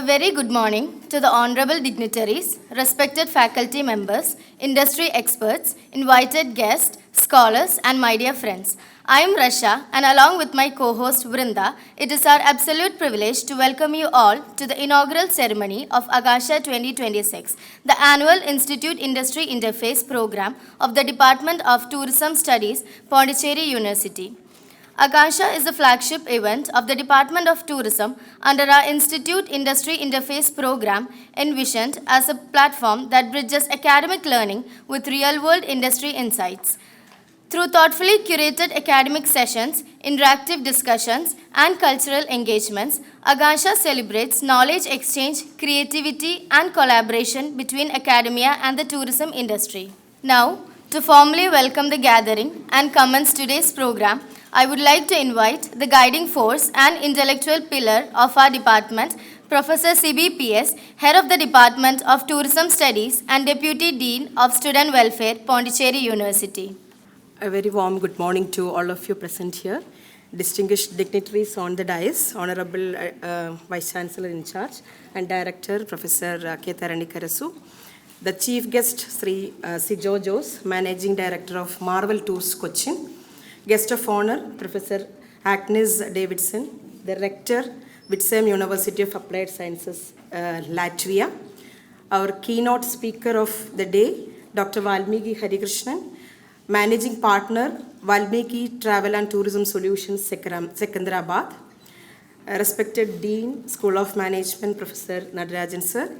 very good morning to the honorable dignitaries, respected faculty members, industry experts, invited guests, scholars, and my dear friends. I am Rasha, and along with my co-host Vrinda, it is our absolute privilege to welcome you all to the inaugural ceremony of Akanksha 2026, the annual Institute Industry Interface program of the Department of Tourism Studies, Pondicherry University. Akanksha is the flagship event of the Department of Tourism under our Institute Industry Interface program, envisioned as a platform that bridges academic learning with real-world industry insights. Through thoughtfully curated academic sessions, interactive discussions, and cultural engagements, Akanksha celebrates knowledge exchange, creativity, and collaboration between academia and the tourism industry. Now, to formally welcome the gathering and commence today's program, I would like to invite the guiding force and intellectual pillar of our department, Professor CBPS, Head of the Department of Tourism Studies and Deputy Dean of Student Welfare, Pondicherry University. A very warm good morning to all of you present here, distinguished dignitaries on the dais, Honorable Vice Chancellor in charge and Director Professor K. Tharani Karasu, the Chief Guest Sri C. Jojos, Managing Director of Marvel Tours Cochin, Guest of Honor, Professor Agnes Davidson, the Rector, Witsam University of Applied Sciences, Latvia. Our keynote speaker of the day, Dr. Valmiki Harikrishnan, Managing Partner, Valmiki Travel and Tourism Solutions, Secunderabad. Respected Dean, School of Management, Professor Nadarajan Sir,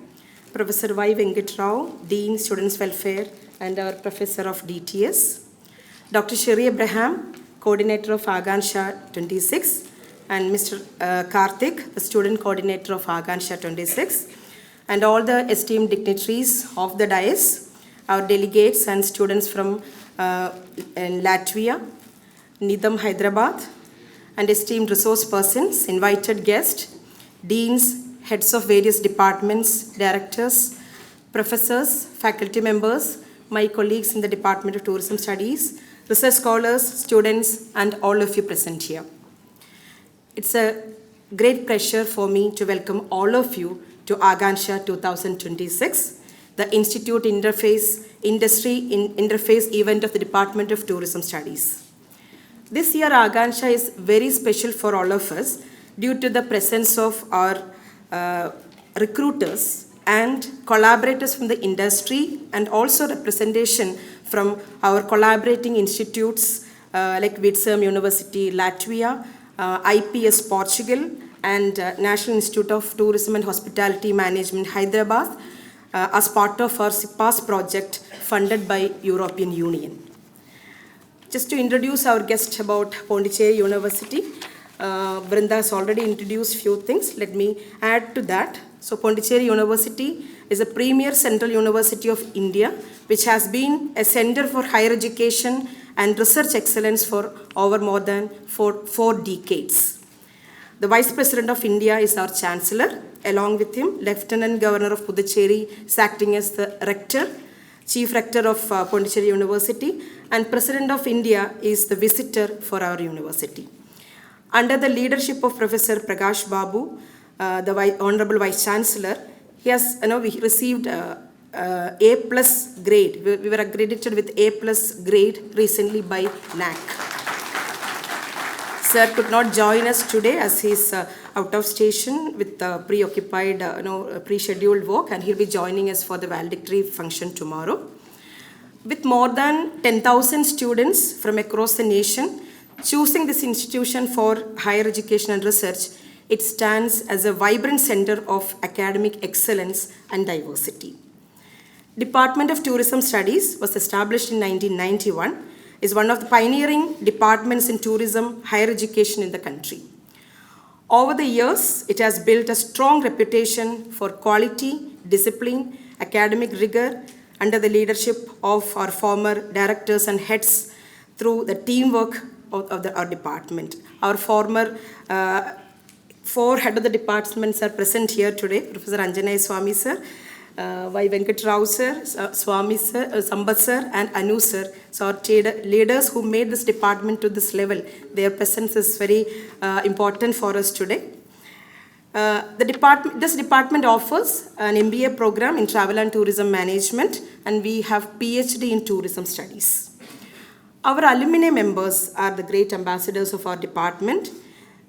Professor Y. Venkat Rao, Dean, Students Welfare, and our Professor of DTS. Dr. Sherry Abraham, Coordinator of Akanksha 26, and Mr. Karthik, the Student Coordinator of Akanksha 26, and all the esteemed dignitaries of the dais, our delegates and students from in Latvia, Nidam, Hyderabad, and esteemed resource persons, invited guests, deans, heads of various departments, directors, professors, faculty members, my colleagues in the Department of Tourism Studies, research scholars, students, and all of you present here. It's a great pleasure for me to welcome all of you to Akanksha 2026, the Institute Interface event of the Department of Tourism Studies. This year, Akanksha is very special for all of us due to the presence of our recruiters and collaborators from the industry, and also representation from our collaborating institutes like Witsam University, Latvia, IPS Portugal, and National Institute of Tourism and Hospitality Management, Hyderabad, as part of our SIPAS project funded by European Union. Just to introduce our guest about Pondicherry University, Vrinda has already introduced few things. Let me add to that. So Pondicherry University is a premier central university of India, which has been a center for higher education and research excellence for over more than four decades. The Vice President of India is our Chancellor. Along with him, Lieutenant Governor of Puducherry is acting as the Rector, Chief Rector of Pondicherry University, and President of India is the visitor for our university. Under the leadership of Professor Prakash Babu, the Honorable Vice Chancellor, he has we received A+ grade. We were accredited with A+ grade recently by NAC. Sir could not join us today as he's out of station with preoccupied, pre-scheduled work, and he'll be joining us for the valedictory function tomorrow. With more than 10,000 students from across the nation choosing this institution for higher education and research, it stands as a vibrant center of academic excellence and diversity. Department of Tourism Studies was established in 1991, is one of the pioneering departments in tourism higher education in the country. Over the years, it has built a strong reputation for quality, discipline, academic rigor under the leadership of our former directors and heads through the teamwork of our department. Our former four head of the departments are present here today. Professor Anjanaya Swami sir, Y. Venkat Rao sir, Swami sir, Sambat sir, and Anu sir. So our leaders who made this department to this level, their presence is very important for us today. This department offers an MBA program in travel and tourism management, and we have PhD in tourism studies. Our alumni members are the great ambassadors of our department.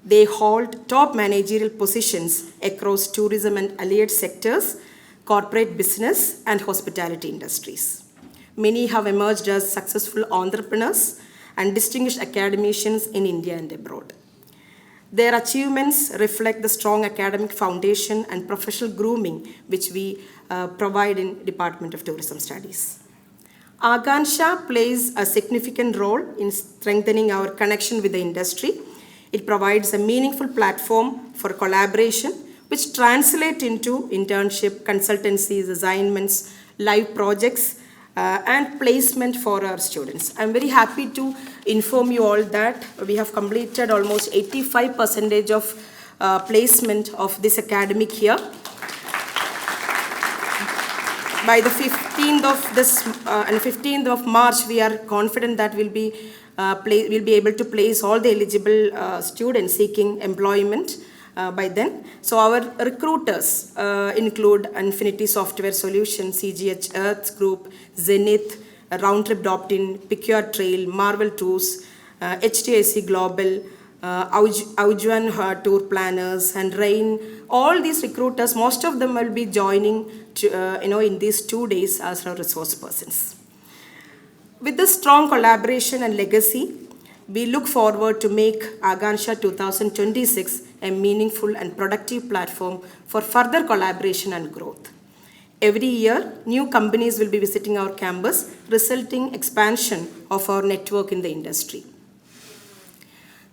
They hold top managerial positions across tourism and allied sectors, corporate business, and hospitality industries. Many have emerged as successful entrepreneurs and distinguished academicians in India and abroad. Their achievements reflect the strong academic foundation and professional grooming which we provide in Department of Tourism Studies. Akanksha plays a significant role in strengthening our connection with the industry. It provides a meaningful platform for collaboration which translate into internship, consultancies, assignments, live projects, and placement for our students. I'm very happy to inform you all that we have completed almost 85% of placement of this academic year. By the 15th of March, we are confident that we'll be able to place all the eligible students seeking employment by then. So our recruiters include Infinity Software Solutions, CGH Earth Group, Zenith, Roundtrip Doptin, Pick Your Trail, Marvel Tours, HTIC Global, Aujuan Tour Planners, and Rain. All these recruiters, most of them will be joining in these 2 days as our resource persons. With this strong collaboration and legacy, we look forward to make Akanksha 2026 a meaningful and productive platform for further collaboration and growth. Every year, new companies will be visiting our campus, resulting expansion of our network in the industry.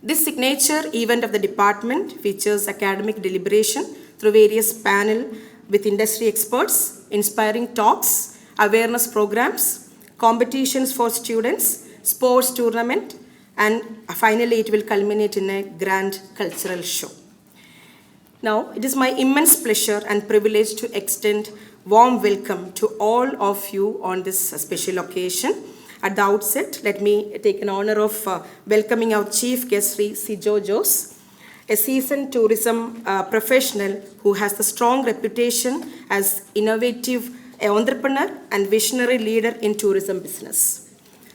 This signature event of the department features academic deliberation through various panels with industry experts, inspiring talks, awareness programs, competitions for students, sports tournament, and finally it will culminate in a grand cultural show. Now, it is my immense pleasure and privilege to extend warm welcome to all of you on this special occasion. At the outset, let me take an honor of welcoming our chief guest, Sri Sijo Jose, a seasoned tourism professional who has the strong reputation as innovative entrepreneur and visionary leader in tourism business.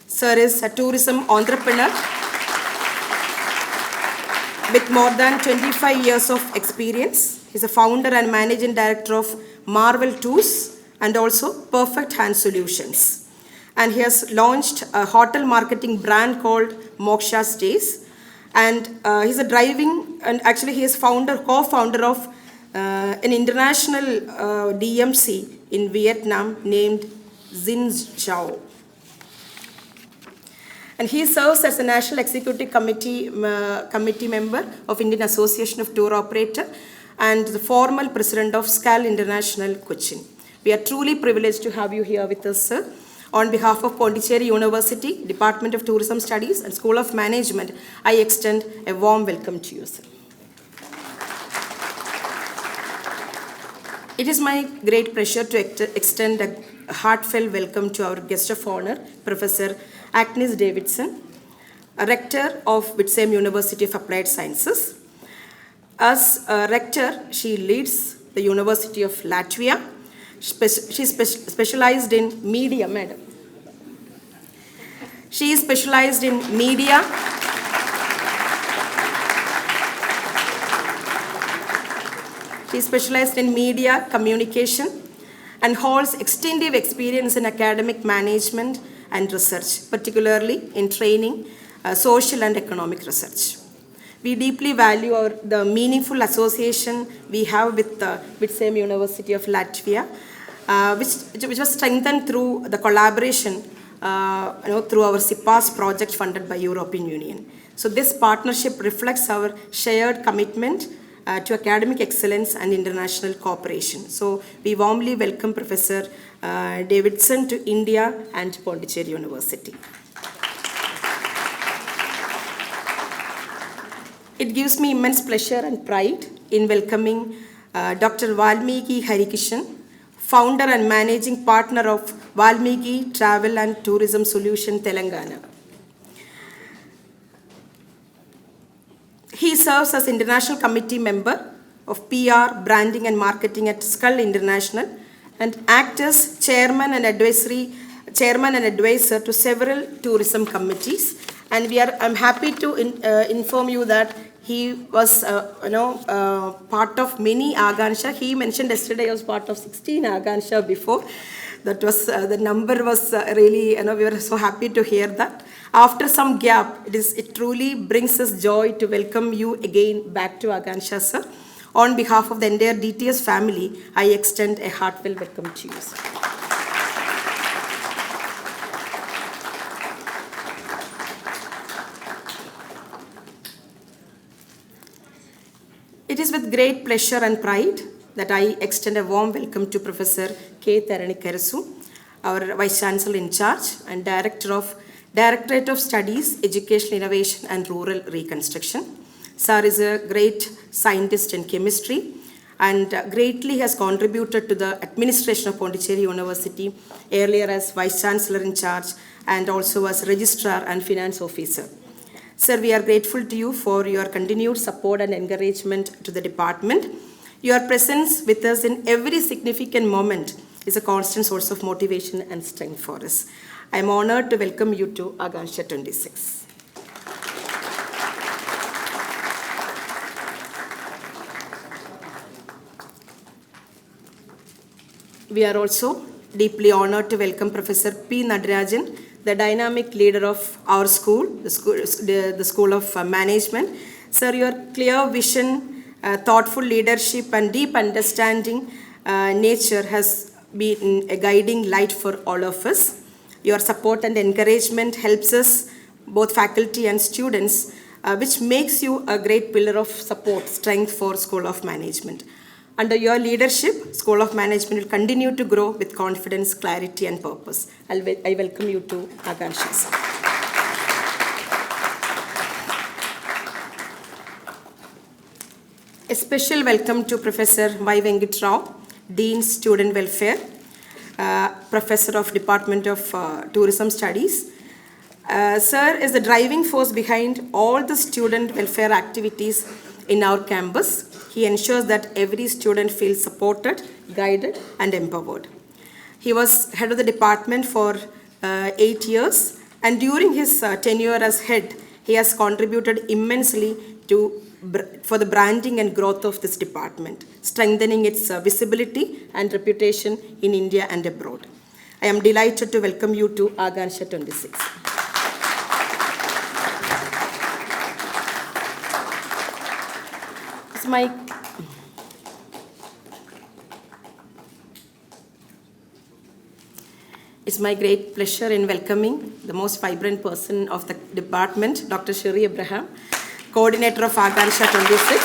Sir is a tourism entrepreneur with more than 25 years of experience. He's a founder and managing director of Marvel Tours and also Perfect Hand Solutions. And he has launched a hotel marketing brand called Moksha Stays. And he's a driving, and actually he is co-founder of an international DMC in Vietnam named Zin Zhao. And he serves as a National Executive Committee member of Indian Association of Tour Operators and the former president of SCAL International, Cochin. We are truly privileged to have you here with us, sir. On behalf of Pondicherry University, Department of Tourism Studies and School of Management, I extend a warm welcome to you, sir. It is my great pleasure to extend a heartfelt welcome to our guest of honor, Professor Agnes Davidson, a rector of Witsum University of Applied Sciences. As a rector, she leads the University of Latvia. She specialized in media, madam. She is specialized in media. She is specialized in media communication and holds extensive experience in academic management and research, particularly in training, social and economic research. We deeply value the meaningful association we have with the Witsum University of Latvia, which was strengthened through the collaboration through our CIPAS project funded by European Union. So this partnership reflects our shared commitment to academic excellence and international cooperation. So we warmly welcome Professor Davidson to India and Pondicherry University. It gives me immense pleasure and pride in welcoming Dr. Valmiki Harikishan, founder and managing partner of Valmiki Travel and Tourism Solution, Telangana. He serves as International Committee member of PR, Branding and Marketing at Skull International, and act as chairman and advisor to several tourism committees. And I'm happy to inform you that he was, part of many Akanksha. He mentioned yesterday he was part of 16 Akanksha before. That was, the number was really, we were so happy to hear that. After some gap, it truly brings us joy to welcome you again back to Akanksha, sir. On behalf of the entire DTS family, I extend a heartfelt welcome to you, sir. It is with great pleasure and pride that I extend a warm welcome to Professor K. Karasu, our Vice Chancellor in charge and Directorate of Studies, Educational Innovation and Rural Reconstruction. Sir is a great scientist in chemistry and greatly has contributed to the administration of Pondicherry University, earlier as Vice Chancellor in charge and also as Registrar and Finance Officer. Sir, we are grateful to you for your continued support and encouragement to the department. Your presence with us in every significant moment is a constant source of motivation and strength for us. I am honored to welcome you to Akanksha 26. We are also deeply honored to welcome Professor P. Nadarajan, the dynamic leader of our school, the School of Management. Sir, your clear vision, thoughtful leadership and deep understanding nature has been a guiding light for all of us. Your support and encouragement helps us, both faculty and students, which makes you a great pillar of support, strength for School of Management. Under your leadership, School of Management will continue to grow with confidence, clarity and purpose. I welcome you to Akanksha. A special welcome to Professor Y. Venkit Rao, Dean Student Welfare, Professor of Department of Tourism Studies. Sir is the driving force behind all the student welfare activities in our campus. He ensures that every student feels supported, guided, and empowered. He was head of the department for 8 years, and during his tenure as head, he has contributed immensely for the branding and growth of this department, strengthening its visibility and reputation in India and abroad. I am delighted to welcome you to Akanksha 26. It's my great pleasure in welcoming the most vibrant person of the department, Dr. Sherry Abraham, coordinator of Akanksha 26.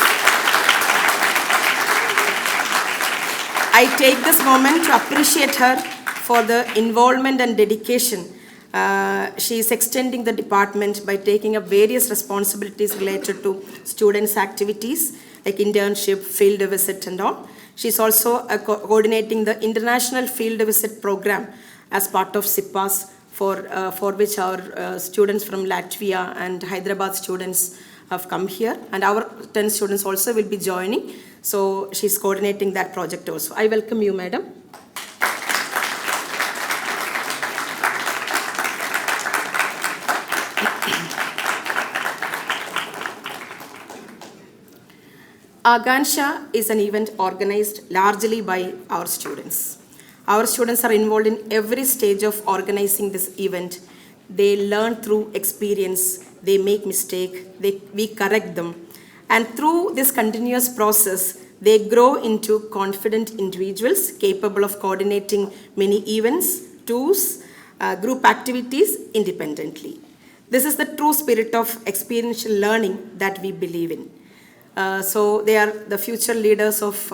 I take this moment to appreciate her for the involvement and dedication. She is extending the department by taking up various responsibilities related to students' activities like internship, field visit and all. She is also coordinating the International Field Visit Program as part of SIPAS for which our students from Latvia and Hyderabad students have come here, and our 10 students also will be joining. So she's coordinating that project also. I welcome you, madam. Akanksha is an event organized largely by our students. Our students are involved in every stage of organizing this event. They learn through experience, they make mistakes, we correct them. And through this continuous process, they grow into confident individuals capable of coordinating many events, tours, group activities independently. This is the true spirit of experiential learning that we believe in. So they are the future leaders of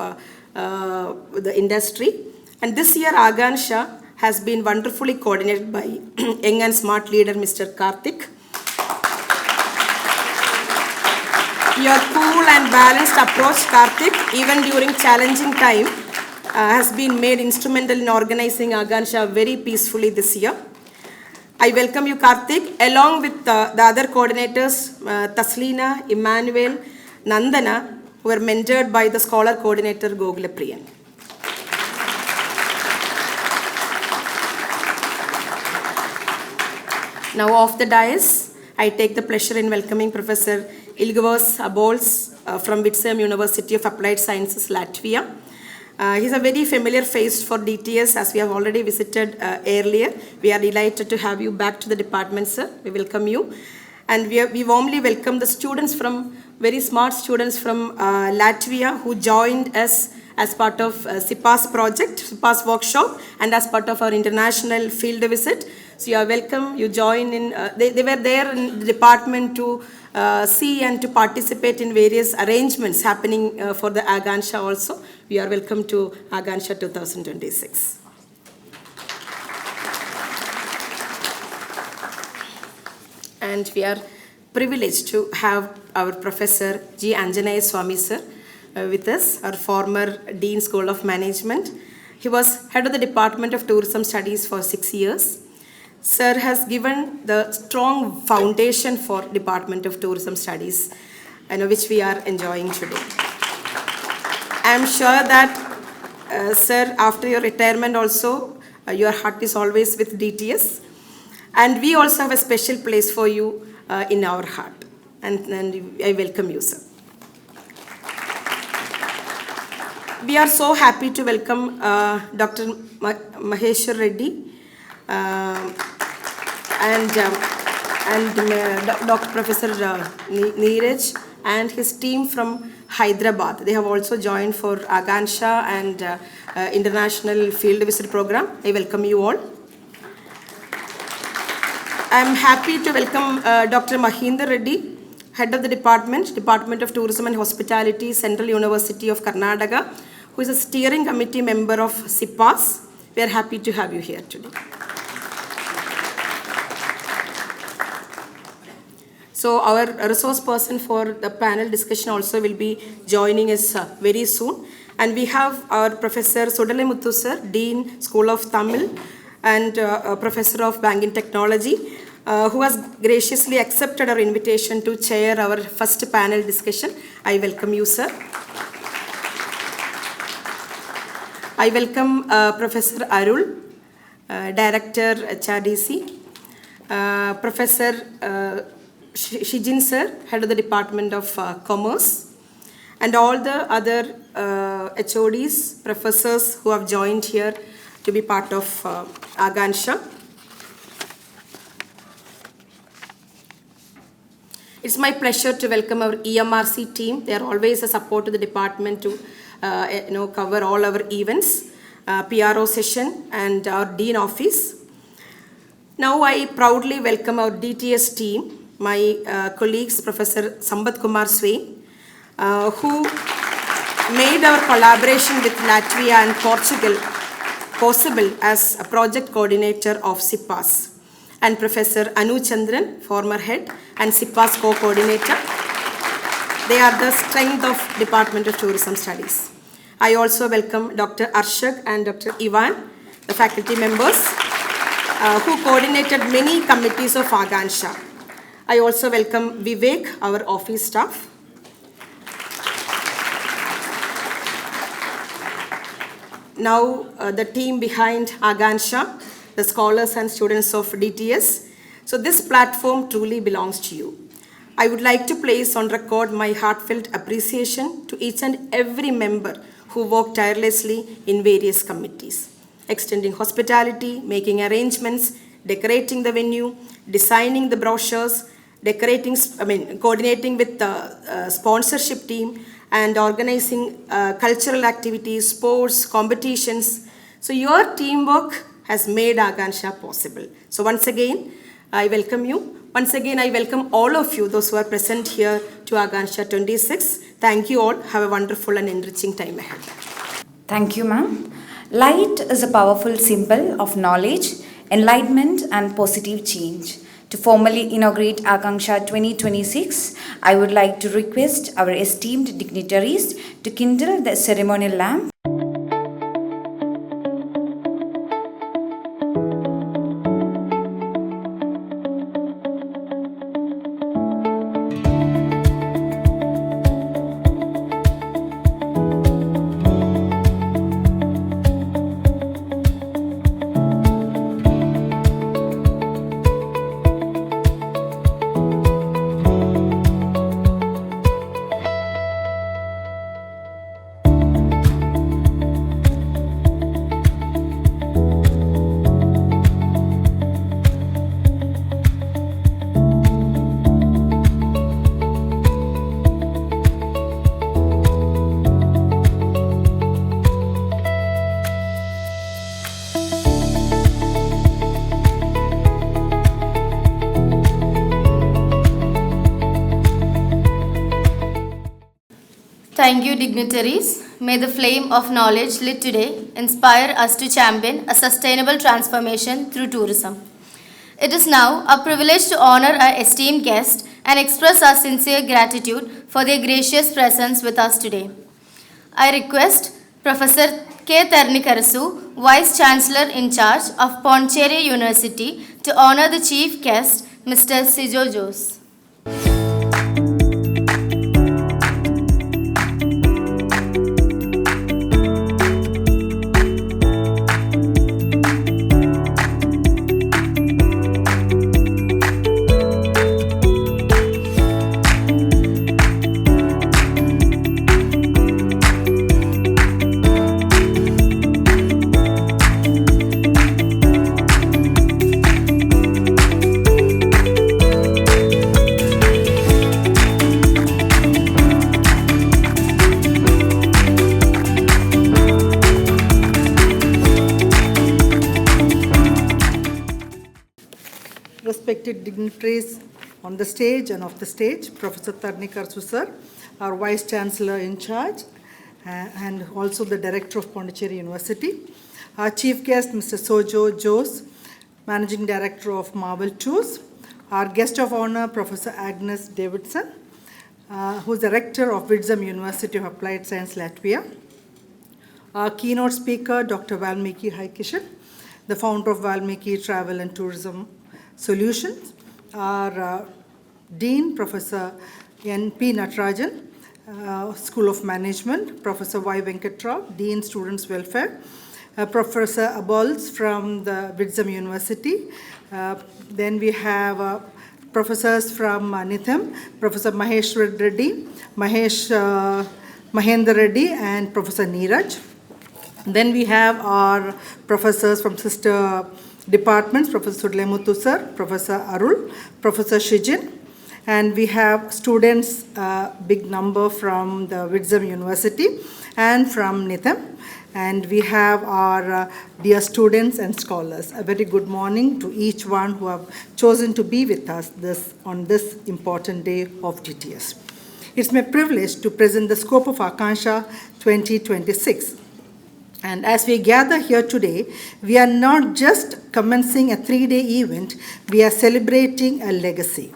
the industry. And this year, Akanksha has been wonderfully coordinated by young and smart leader, Mr. Karthik. Your cool and balanced approach, Karthik, even during challenging time, has been made instrumental in organizing Akanksha very peacefully this year. I welcome you, Karthik, along with the other coordinators, Taslina, Emmanuel, Nandana, who were mentored by the scholar coordinator Gogulapriyan. Now off the dais, I take the pleasure in welcoming Professor Ilgavos Abols from Vitsam University of Applied Sciences, Latvia. He's a very familiar face for DTS as we have already visited earlier. We are delighted to have you back to the department, sir. We welcome you. And we warmly welcome the students from, very smart students from Latvia who joined us as part of SIPA's project, SIPA's workshop, and as part of our international field visit. So you are welcome, you join in, they were there in the department to see and to participate in various arrangements happening for the Akanksha also. We are welcome to Akanksha 2026. And we are privileged to have our Professor G. Anjanaya Swami sir with us, our former Dean School of Management. He was head of the Department of Tourism Studies for 6 years. Sir has given the strong foundation for Department of Tourism Studies, which we are enjoying today. I am sure that, sir, after your retirement also, your heart is always with DTS. And we also have a special place for you in our heart. And I welcome you, sir. We are so happy to welcome Dr. Maheshwar Reddy and Dr. Professor Neeraj and his team from Hyderabad. They have also joined for Akanksha and International Field Visit Program. I welcome you all. I am happy to welcome Dr. Mahinder Reddy, Head of the Department of Tourism and Hospitality, Central University of Karnataka, who is a steering committee member of SIPAS. We are happy to have you here today. So our resource person for the panel discussion also will be joining us very soon. And we have our Professor Sudale Muthu sir, Dean, School of Tamil, and Professor of Banking Technology, who has graciously accepted our invitation to chair our first panel discussion. I welcome you, sir. I welcome Professor Arul, Director HRDC, Professor Shijin sir, Head of the Department of Commerce, and all the other HODs, professors who have joined here to be part of Akanksha. It's my pleasure to welcome our EMRC team. They are always a support to the department to cover all our events, PRO session, and our Dean office. Now I proudly welcome our DTS team, my colleagues, Professor Sambat Kumar Swain, who made our collaboration with Latvia and Portugal possible as a project coordinator of SIPAS, and Professor Anu Chandran, former head and SIPAS co-coordinator. They are the strength of Department of Tourism Studies. I also welcome Dr. Arshak and Dr. Ivan, the faculty members who coordinated many committees of Akanksha. I also welcome Vivek, our office staff. Now the team behind Akanksha, the scholars and students of DTS. So this platform truly belongs to you. I would like to place on record my heartfelt appreciation to each and every member who worked tirelessly in various committees, extending hospitality, making arrangements, decorating the venue, designing the brochures, coordinating with the sponsorship team, and organizing cultural activities, sports, competitions. So your teamwork has made Akanksha possible. So once again, I welcome you. Once again, I welcome all of you, those who are present here to Akanksha 26. Thank you all. Have a wonderful and enriching time ahead. Thank you, ma'am. Light is a powerful symbol of knowledge, enlightenment, and positive change. To formally inaugurate Akanksha 2026, I would like to request our esteemed dignitaries to kindle the ceremonial lamp. Thank you, dignitaries. May the flame of knowledge lit today inspire us to champion a sustainable transformation through tourism. It is now a privilege to honor our esteemed guest and express our sincere gratitude for their gracious presence with us today. I request Professor K. Ternikarasu, Vice Chancellor in charge of Pondicherry University, to honor the chief guest, Mr. Sijo Jose. Respected dignitaries on the stage and off the stage, Professor Tarnikarasu sir, our Vice Chancellor in charge, and also the Director of Pondicherry University, our Chief Guest, Mr. Sijo Jose, Managing Director of Marvel Tours, our Guest of Honor, Professor Agnes Davidson, who is the Rector of Vidzem University of Applied Science, Latvia, our keynote speaker, Dr. Valmiki Haikishan, the founder of Valmiki Travel and Tourism Solutions, our Dean, Professor N.P. Natarajan, School of Management, Professor Y. Venkatrao, Dean, Students' Welfare, Professor Abols from the Vidzem University. Then we have professors from NITHM, Professor Mahesh Reddy, Mahendra Reddy, and Professor Neeraj. Then we have our professors from sister departments, Professor Sudlemuthu sir, Professor Arul, Professor Shijin, and we have students, big number from the Vidzem University and from NITHM, and we have our dear students and scholars. A very good morning to each one who have chosen to be with us on this important day of GTS. It's my privilege to present the scope of Akanksha 2026. And as we gather here today, we are not just commencing a 3-day event, we are celebrating a legacy,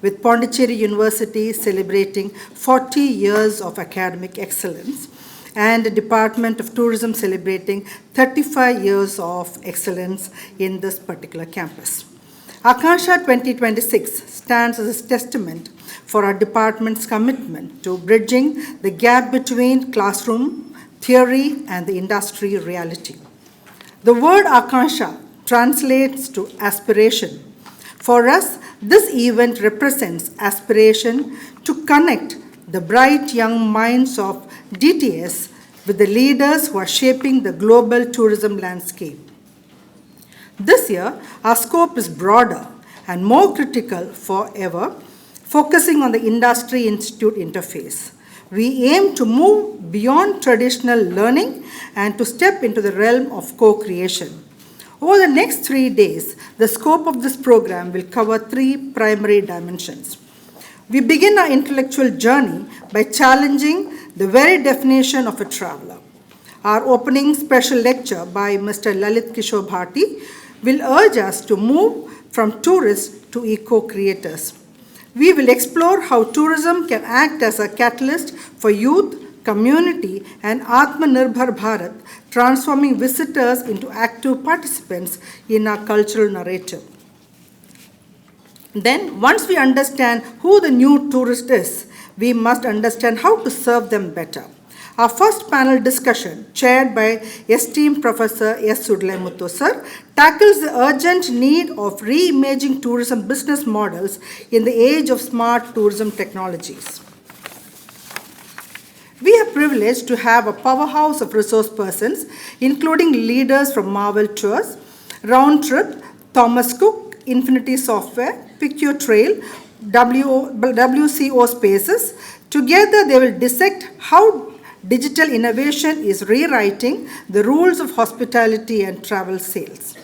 with Pondicherry University celebrating 40 years of academic excellence and the Department of Tourism celebrating 35 years of excellence in this particular campus. Akanksha 2026 stands as a testament for our department's commitment to bridging the gap between classroom theory and the industry reality. The word Akanksha translates to aspiration. For us, this event represents aspiration to connect the bright young minds of DTS with the leaders who are shaping the global tourism landscape. This year, our scope is broader and more critical forever, focusing on the industry-institute interface. We aim to move beyond traditional learning and to step into the realm of co-creation. Over the next 3 days, the scope of this program will cover 3 primary dimensions. We begin our intellectual journey by challenging the very definition of a traveler. Our opening special lecture by Mr. Lalit Kishore Bharti will urge us to move from tourists to eco-creators. We will explore how tourism can act as a catalyst for youth, community, and Atmanirbhar Bharat, transforming visitors into active participants in our cultural narrative. Then, once we understand who the new tourist is, we must understand how to serve them better. Our first panel discussion, chaired by esteemed Professor S. Sudlemuthu sir, tackles the urgent need of reimagining tourism business models in the age of smart tourism technologies. We are privileged to have a powerhouse of resource persons, including leaders from Marvel Tours, Round Trip, Thomas Cook, Infinity Software, Picture Trail, WCO Spaces. Together, they will dissect how digital innovation is rewriting the rules of hospitality and travel sales.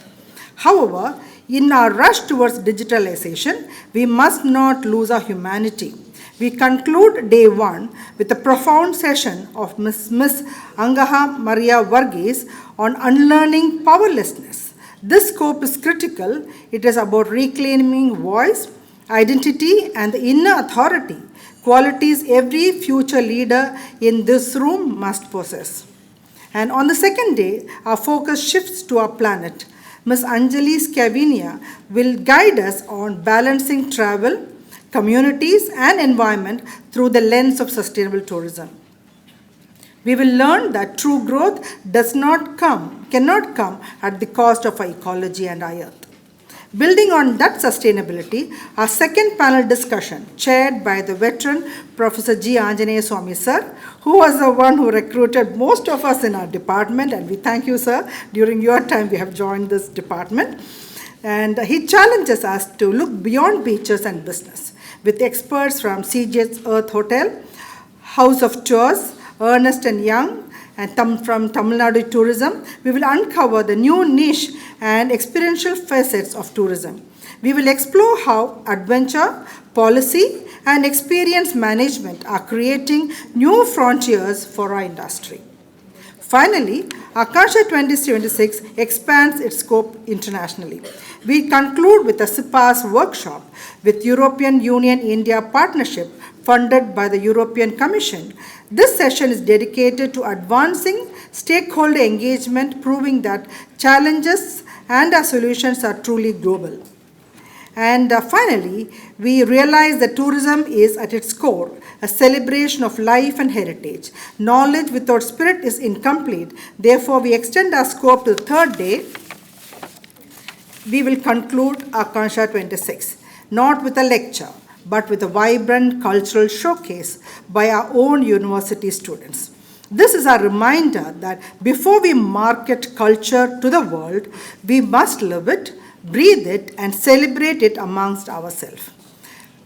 However, in our rush towards digitalization, we must not lose our humanity. We conclude day 1 with a profound session of Miss Angaha Maria Varghese on unlearning powerlessness. This scope is critical. It is about reclaiming voice, identity, and the inner authority, qualities every future leader in this room must possess. And on the second day, our focus shifts to our planet. Ms. Anjali Scavinia will guide us on balancing travel, communities, and environment through the lens of sustainable tourism. We will learn that true growth cannot come at the cost of our ecology and our earth. Building on that sustainability, our second panel discussion, chaired by the veteran Professor G. Anjaneya Swami sir, who was the one who recruited most of us in our department, and we thank you, sir. During your time, we have joined this department. And he challenges us to look beyond beaches and business with experts from CJ's Earth Hotel, House of Tours, Ernest and Young, and from Tamil Nadu Tourism. We will uncover the new niche and experiential facets of tourism. We will explore how adventure, policy, and experience management are creating new frontiers for our industry. Finally, Akanksha 2026 expands its scope internationally. We conclude with a CIPAS workshop with European Union India partnership funded by the European Commission. This session is dedicated to advancing stakeholder engagement, proving that challenges and our solutions are truly global. And finally, we realize that tourism is at its core a celebration of life and heritage. Knowledge without spirit is incomplete. Therefore, we extend our scope to the third day. We will conclude Akanksha 26, not with a lecture, but with a vibrant cultural showcase by our own university students. This is a reminder that before we market culture to the world, we must live it, breathe it, and celebrate it amongst ourselves.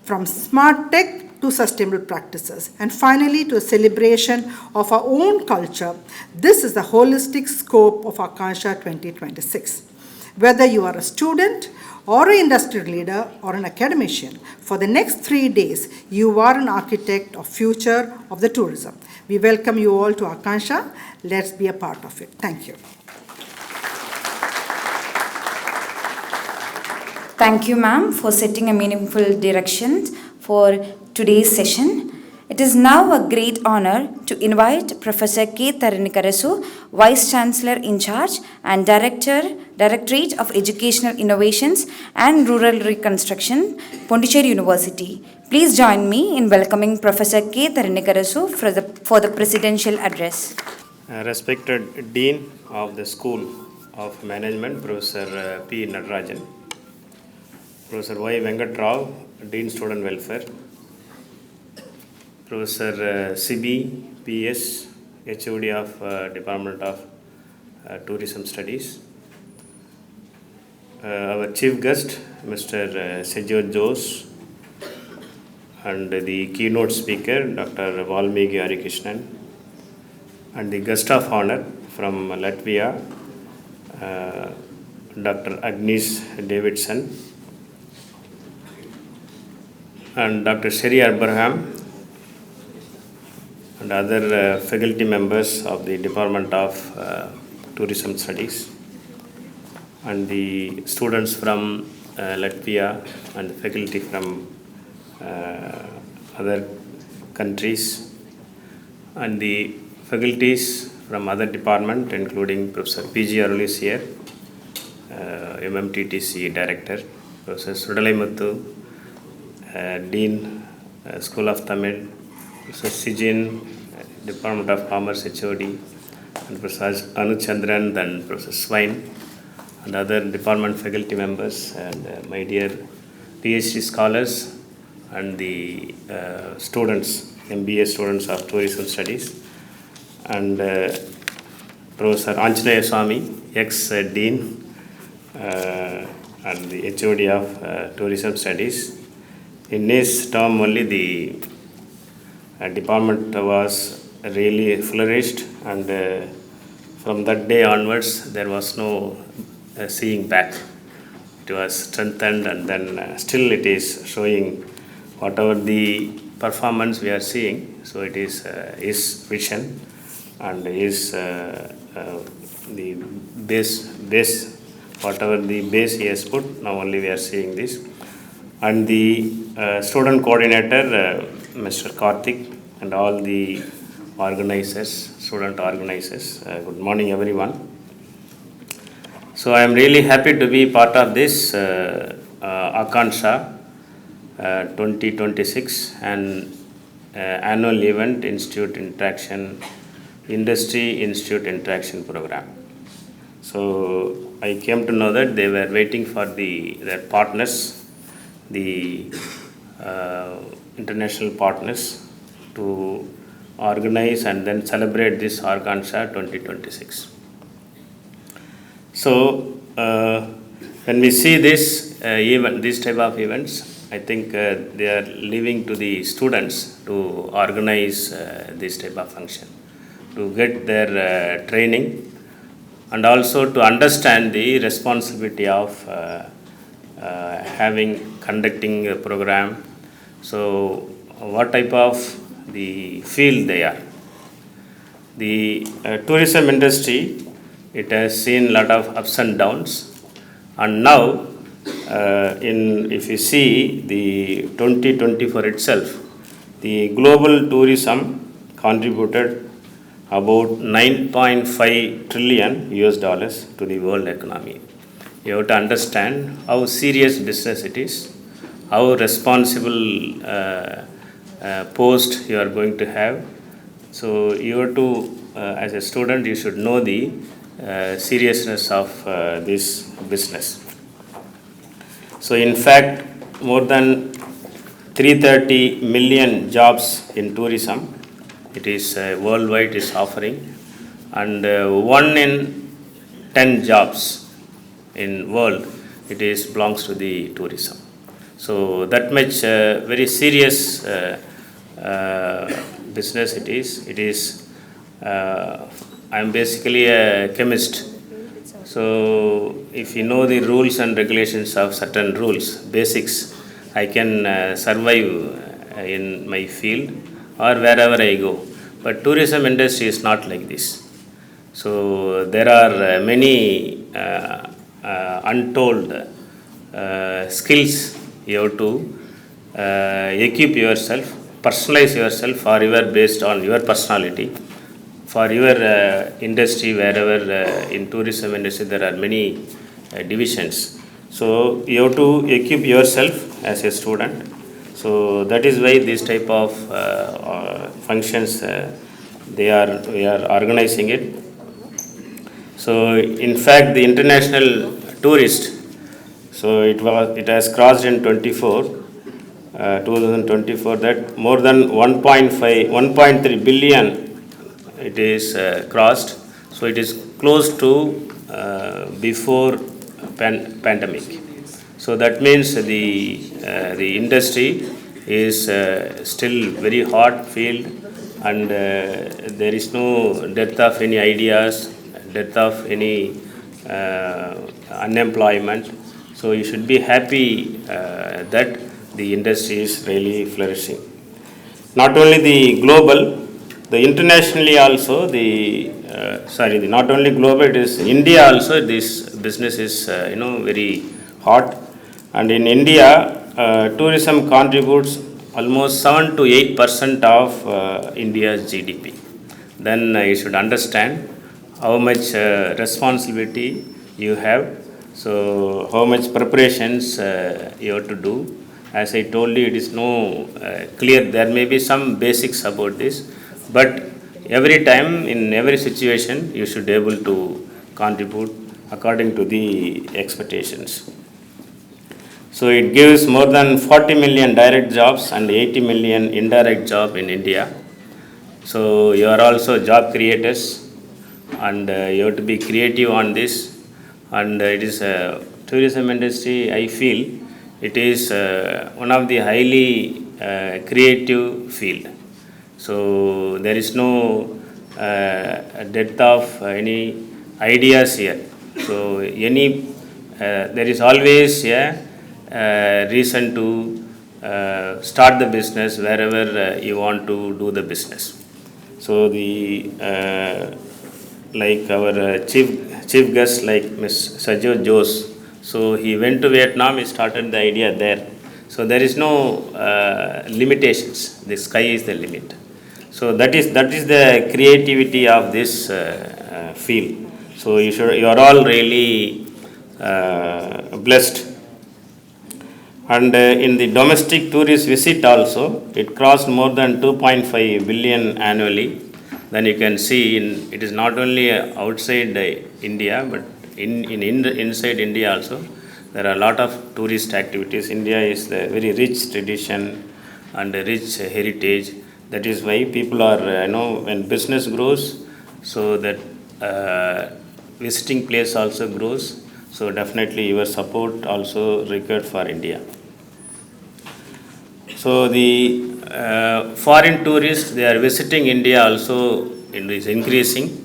From smart tech to sustainable practices, and finally to a celebration of our own culture, this is the holistic scope of Akanksha 2026. Whether you are a student or an industry leader or an academician, for the next 3 days, you are an architect of future of the tourism. We welcome you all to Akanksha. Let's be a part of it. Thank you. Thank you, ma'am, for setting a meaningful direction for today's session. It is now a great honor to invite Professor K. Taranikarasu, Vice Chancellor in Charge and Directorate of Educational Innovations and Rural Reconstruction, Pondicherry University. Please join me in welcoming Professor K. Taranikarasu for the Presidential Address. Respected Dean of the School of Management, Professor P. Natarajan, Professor Y. Venkat Rao, Dean Student Welfare, Professor C.B. P.S., HOD of Department of Tourism Studies, our chief guest, Mr. Sejot Jose, and the keynote speaker, Dr. Valmiki Harikrishnan, and the guest of honor from Latvia, Dr. Agnes Davidson, and Dr. Sherry Abraham, and other faculty members of the Department of Tourism Studies, and the students from Latvia and faculty from other countries, and the faculties from other departments, including Professor P.G. Arul is here, MMTTC Director, Professor Sudalai Muthu, Dean, School of Tamil, Professor Sijin, Department of Commerce HOD, and Professor Anuchandran, and Professor Swine, and other department faculty members, and my dear PhD scholars, and the students, MBA students of Tourism Studies, and Professor Anjaneya Swami, ex-Dean, and the HOD of Tourism Studies. In his term only, the department was really flourished, and from that day onwards there was no seeing back. It was strengthened, and then still it is showing whatever the performance we are seeing. So it is his vision and his the base, whatever the base he has put. Now only we are seeing this. And the student coordinator, Mr. Karthik, and all the organizers, student organizers. Good morning, everyone. So I am really happy to be part of this Akanksha 2026 and annual event Institute Interaction, Industry Institute Interaction program. So I came to know that they were waiting for their partners, the international partners, to organize and then celebrate this Akanksha 2026. So when we see this these type of events, I think they are leaving to the students to organize this type of function, to get their training, and also to understand the responsibility of conducting a program. So what type of the field they are. The tourism industry, it has seen a lot of ups and downs, and now if you see the 2024 itself, the global tourism contributed about 9.5 trillion US dollars to the world economy. You have to understand how serious business it is, how responsible post you are going to have. So you have to, as a student, you should know the seriousness of this business. So in fact, more than 330 million jobs in tourism, it is worldwide is offering, and 1 in 10 jobs in world, it is belongs to the tourism. So that much very serious business it is. It is. I am basically a chemist. So if you know the rules and regulations of certain rules, basics, I can survive in my field or wherever I go. But tourism industry is not like this. So there are many untold skills you have to equip yourself, personalize yourself, or you are based on your personality. For your industry, wherever in tourism industry there are many divisions. So you have to equip yourself as a student. So that is why this type of functions we are organizing it. So in fact, the international tourist, so it has crossed in 2024 that more than 1.3 billion it is crossed. So it is close to before pandemic. So that means the industry is still very hot field, and there is no dearth of any ideas, dearth of any unemployment. So you should be happy that the industry is really flourishing. Not only the global, the internationally also, not only global, it is India also, this business is very hot. And in India, tourism contributes almost 7 to 8% of India's GDP. Then you should understand how much responsibility you have. So how much preparations you have to do. As I told you, it is no clear. There may be some basics about this, but every time, in every situation, you should be able to contribute according to the expectations. So it gives more than 40 million direct jobs and 80 million indirect jobs in India. So you are also job creators, and you have to be creative on this. And it is a tourism industry, I feel, it is one of the highly creative field. So there is no depth of any ideas here. So there is always a reason to start the business wherever you want to do the business. So the like our chief guest like Ms. Sajjo Jose, so he went to Vietnam, he started the idea there. So there is no limitations. The sky is the limit. So that is the creativity of this field. So you are all really blessed. And in the domestic tourist visit also, it crossed more than 2.5 billion annually. Then you can see it is not only outside India, but inside India also. There are a lot of tourist activities. India is a very rich tradition and a rich heritage. That is why people are, when business grows, so that visiting place also grows. So definitely your support also required for India. So the foreign tourists, they are visiting India also is increasing.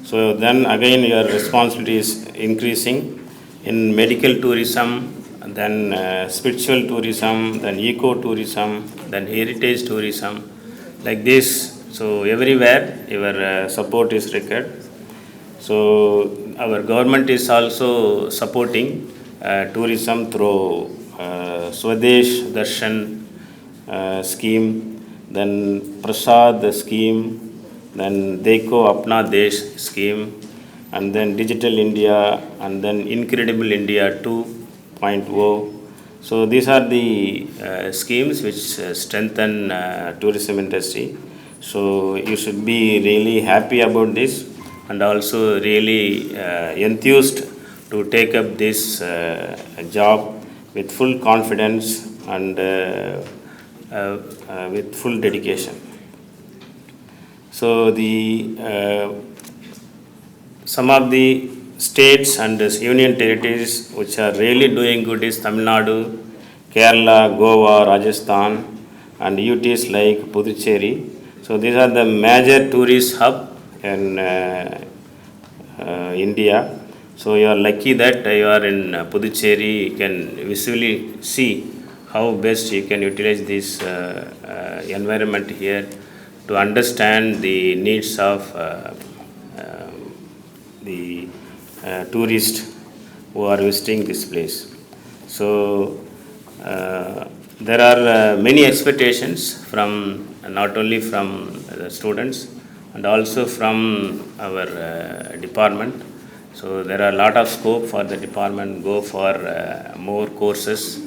So then again your responsibility is increasing in medical tourism, then spiritual tourism, then eco-tourism, then heritage tourism, like this. So everywhere your support is required. So our government is also supporting tourism through Swadesh Darshan scheme, then Prasad scheme, then Deko Apna Desh scheme, and then Digital India, and then Incredible India 2.0. So these are the schemes which strengthen tourism industry. So you should be really happy about this and also really enthused to take up this job with full confidence and with full dedication. So some of the states and union territories which are really doing good is Tamil Nadu, Kerala, Goa, Rajasthan, and UTs like Pondicherry. So these are the major tourist hub in India. So you are lucky that you are in Pondicherry. You can visually see how best you can utilize this environment here to understand the needs of the tourists who are visiting this place. So there are many expectations from not only from the students and also from our department. So there are a lot of scope for the department. Go for more courses,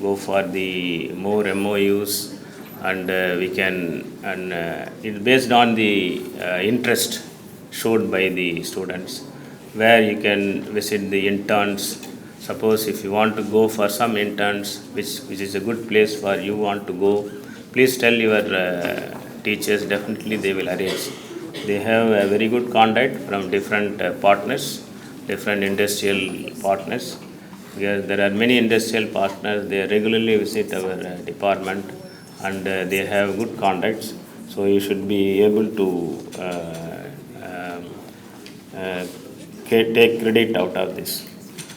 go for the more MOUs, and we can, and it's based on the interest showed by the students, where you can visit the interns. Suppose if you want to go for some interns, which is a good place for you want to go, please tell your teachers, definitely they will arrange. They have a very good contact from different partners, different industrial partners. There are many industrial partners, they regularly visit our department and they have good contacts. So you should be able to take credit out of this.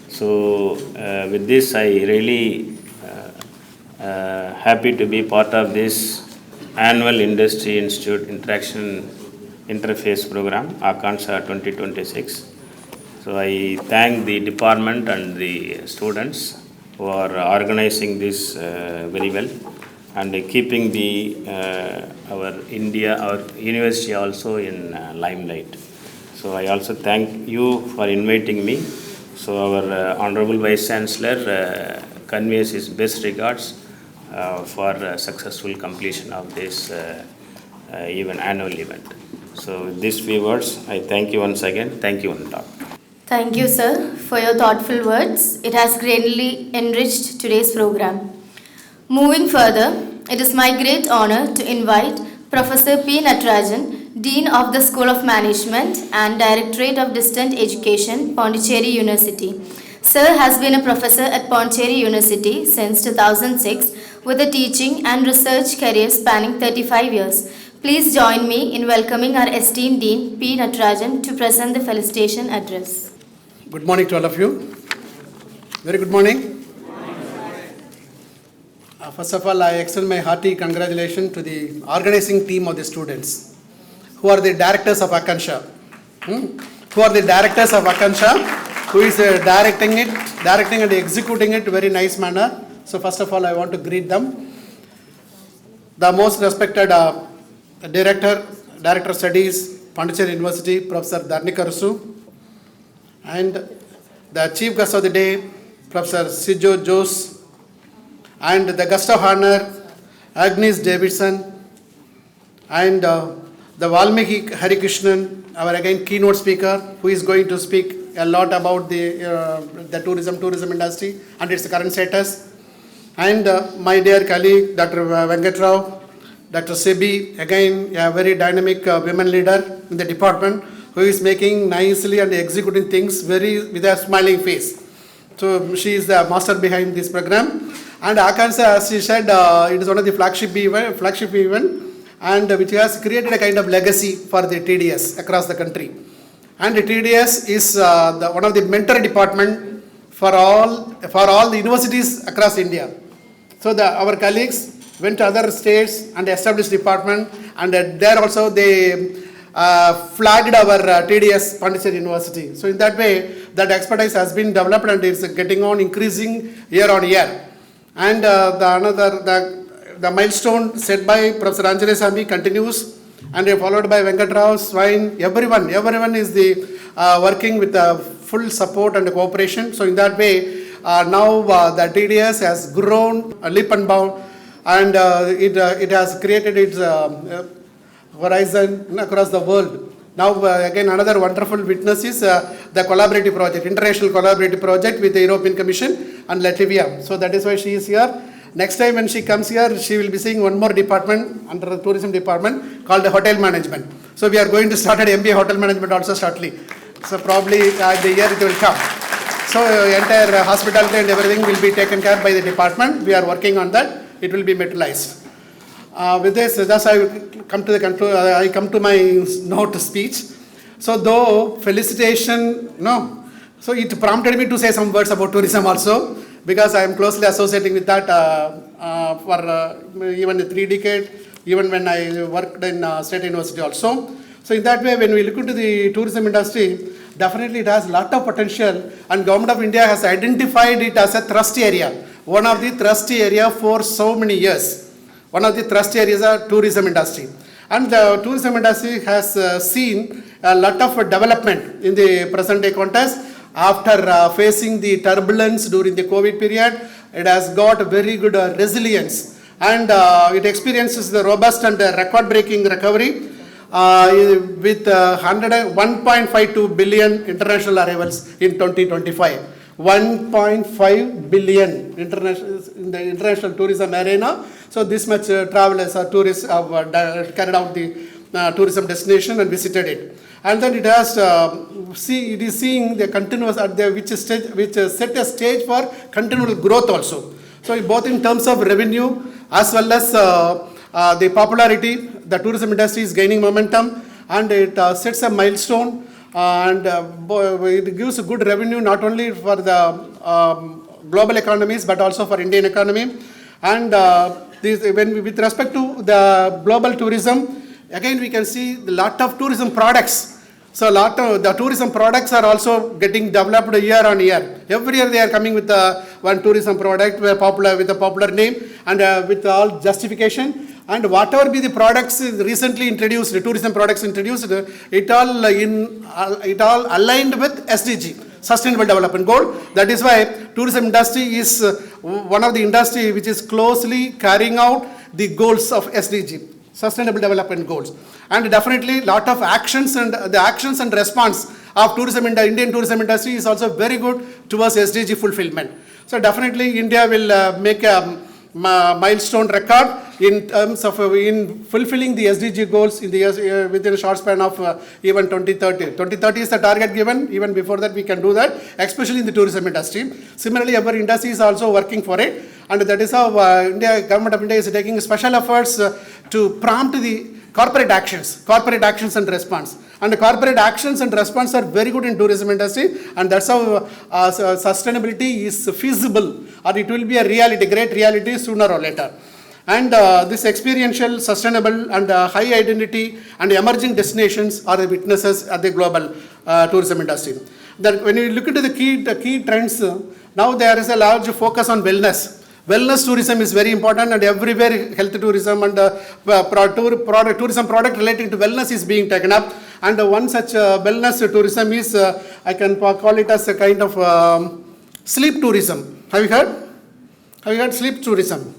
So with this, I really happy to be part of this annual Industry Institute Interaction Interface Program, Akanksha 2026. So I thank the department and the students who are organizing this very well and keeping our university also in limelight. So I also thank you for inviting me. So our Honorable Vice Chancellor conveys his best regards for successful completion of this annual event. So with these few words, I thank you once again. Thank you, Anurag. Thank you, sir, for your thoughtful words. It has greatly enriched today's program. Moving further, it is my great honor to invite Professor P. Natarajan, Dean of the School of Management and Directorate of Distant Education, Pondicherry University. Sir has been a professor at Pondicherry University since 2006 with a teaching and research career spanning 35 years. Please join me in welcoming our esteemed Dean P. Natarajan to present the felicitation address. Good morning to all of you. Very good morning. First of all, I extend my hearty congratulations to the organizing team of the students, who are the directors of Akanksha. Who are the directors of Akanksha, who is directing and executing it very nice manner. So first of all, I want to greet them. The most respected Director of Studies, Pondicherry University, Professor Karasu, and the Chief Guest of the Day, Professor Sijo Jose, and the Guest of Honor, Agnes Davidson, and the Valmiki Harikrishnan, our again keynote speaker, who is going to speak a lot about the tourism industry and its current status. And my dear colleague, Dr. Venkatrao, Dr. Sebi, again a very dynamic women leader in the department, who is making nicely and executing things with a smiling face. So she is the master behind this program. And Akanksha, as she said, it is one of the flagship event, and which has created a kind of legacy for the TDS across the country. And the TDS is one of the mentor department for all the universities across India. So our colleagues went to other states and established department, and there also they flagged our TDS Pondicherry University. So in that way, that expertise has been developed and it's getting on increasing year on year. And the milestone set by Professor Anjali Sami continues, and followed by Venkatrao, Swine, everyone is working with full support and cooperation. So in that way, now the TDS has grown a leap and bound, and it has created its horizon across the world. Now again another wonderful witness is the collaborative project, international collaborative project with the European Commission and Latvia. So that is why she is here. Next time when she comes here, she will be seeing one more department under the tourism department called the hotel management. So we are going to start at MBA hotel management also shortly. So probably the year it will come. So entire hospitality and everything will be taken care by the department. We are working on that. It will be materialized. With this, thus I come to my note speech. So though felicitation, so it prompted me to say some words about tourism also, because I am closely associating with that for even 3 decades, even when I worked in State University also. So in that way, when we look into the tourism industry, definitely it has a lot of potential, and Government of India has identified it as a thrust area. One of the thrust area for so many years. One of the thrust areas are tourism industry. And the tourism industry has seen a lot of development in the present day context. After facing the turbulence during the COVID period, it has got very good resilience, and it experiences the robust and record-breaking recovery with 1.52 billion international arrivals in 2025. 1.5 billion in the international tourism arena. So this much travelers or tourists have carried out the tourism destination and visited it. And then it has it is seeing the continuous which set a stage for continual growth also. So both in terms of revenue as well as the popularity, the tourism industry is gaining momentum, and it sets a milestone, and it gives a good revenue not only for the global economies but also for Indian economy. And with respect to the global tourism, again we can see a lot of tourism products. So a lot of the tourism products are also getting developed year on year. Every year they are coming with one tourism product with a popular name and with all justification. And whatever be the products recently introduced, the tourism products introduced, it all aligned with SDG, Sustainable Development Goal. That is why tourism industry is one of the industry which is closely carrying out the goals of SDG, Sustainable Development Goals. And definitely lot of actions and response of Indian tourism industry is also very good towards SDG fulfillment. So definitely India will make a milestone record in terms of in fulfilling the SDG goals in the years, within a short span of even 2030. 2030 is the target given. Even before that we can do that, especially in the tourism industry. Similarly, our industry is also working for it, and that is how Government of India is taking special efforts to prompt the corporate actions and response. And the corporate actions and response are very good in tourism industry, and that's how sustainability is feasible, or it will be a reality, great reality sooner or later. And this experiential, sustainable, and high identity and emerging destinations are the witnesses at the global tourism industry. That when you look into the key trends, now there is a large focus on wellness. Wellness tourism is very important, and everywhere health tourism and tourism product relating to wellness is being taken up. And one such wellness tourism is, I can call it as a kind of sleep tourism. Have you heard? Have you heard sleep tourism?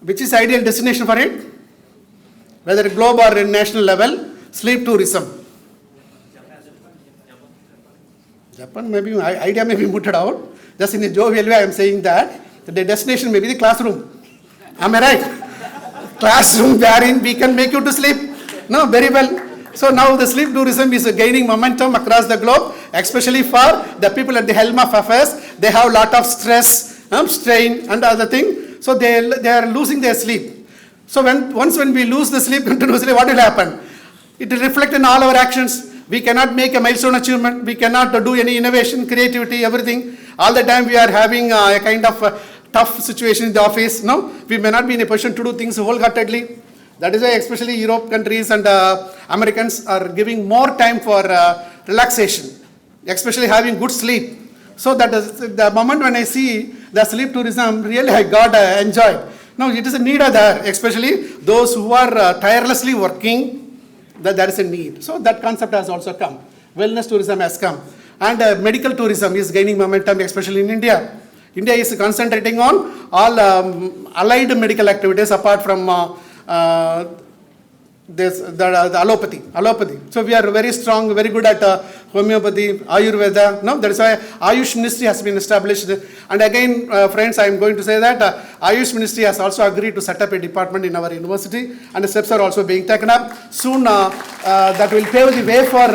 Which is ideal destination for it? Whether globe or national level, sleep tourism. Japan, maybe idea may be mooted out. Just in a jovial way, I am saying that the destination may be the classroom. Am I right? Classroom wherein we can make you to sleep. No, very well. So now the sleep tourism is gaining momentum across the globe, especially for the people at the helm of affairs. They have a lot of stress, strain, and other thing. So they are losing their sleep. So once we lose the sleep continuously, what will happen? It will reflect in all our actions. We cannot make a milestone achievement. We cannot do any innovation, creativity, everything. All the time we are having a kind of tough situation in the office. No, we may not be in a position to do things wholeheartedly. That is why especially Europe countries and Americans are giving more time for relaxation, especially having good sleep. So that is the moment when I see the sleep tourism, really I got enjoyed. Now it is a need there, especially those who are tirelessly working, that there is a need. So that concept has also come. Wellness tourism has come. And medical tourism is gaining momentum, especially in India. India is concentrating on all allied medical activities apart from the allopathy. So we are very strong, very good at homeopathy, Ayurveda. No, that is why Ayush Ministry has been established. And again, friends, I am going to say that Ayush Ministry has also agreed to set up a department in our university, and the steps are also being taken up. Soon that will pave the way for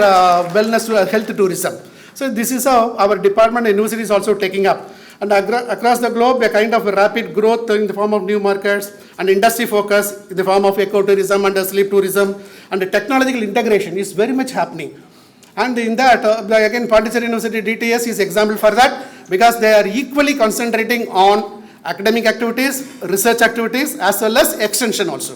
wellness, health tourism. So this is how our department and university is also taking up. And across the globe, a kind of rapid growth in the form of new markets and industry focus in the form of ecotourism and sleep tourism, and the technological integration is very much happening. And in that, again, Pondicherry University DTS is example for that, because they are equally concentrating on academic activities, research activities, as well as extension also.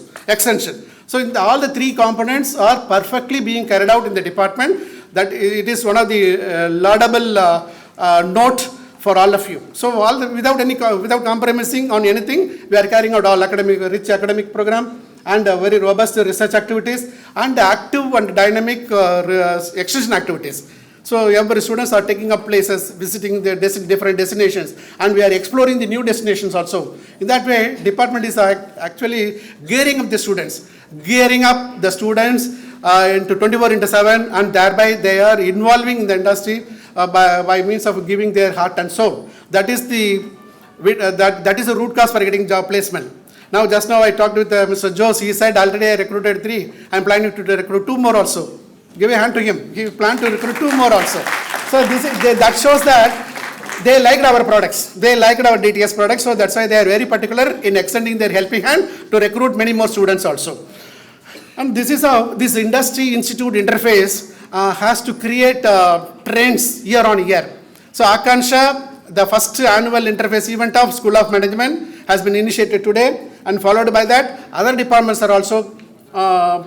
So all the three components are perfectly being carried out in the department. That it is one of the laudable note for all of you. So without compromising on anything, we are carrying out all rich academic program and very robust research activities and active and dynamic extension activities. So every students are taking up places, visiting the different destinations, and we are exploring the new destinations also. In that way, department is actually gearing up the students into 24/7, and thereby they are involving in the industry by means of giving their heart and soul. That is the root cause for getting job placement. Now, just now I talked with Mr. Jose. He said already I recruited 3. I am planning to recruit 2 more also. Give a hand to him. He planned to recruit 2 more also. So that shows that they liked our products. They liked our DTS products. So that's why they are very particular in extending their helping hand to recruit many more students also. And this is how this industry institute interface has to create trends year on year. So Akanksha, the first annual interface event of School of Management, has been initiated today, and followed by that, other departments are also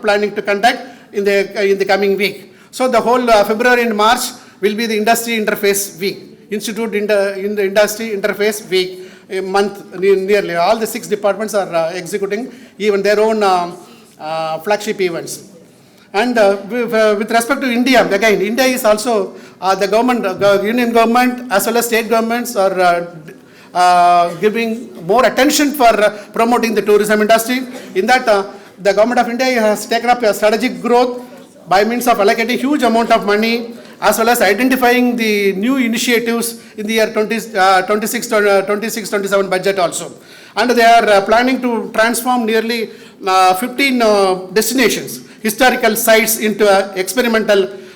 planning to conduct in the coming week. So the whole February and March will be the industry interface week, institute in the industry interface week, a month nearly. All the 6 departments are executing even their own flagship events. And with respect to India, again, India is also the government, union government as well as state governments are giving more attention for promoting the tourism industry. In that, the government of India has taken up a strategic growth by means of allocating huge amount of money, as well as identifying the new initiatives in the year 26-27 budget also. And they are planning to transform nearly 15 destinations, historical sites, into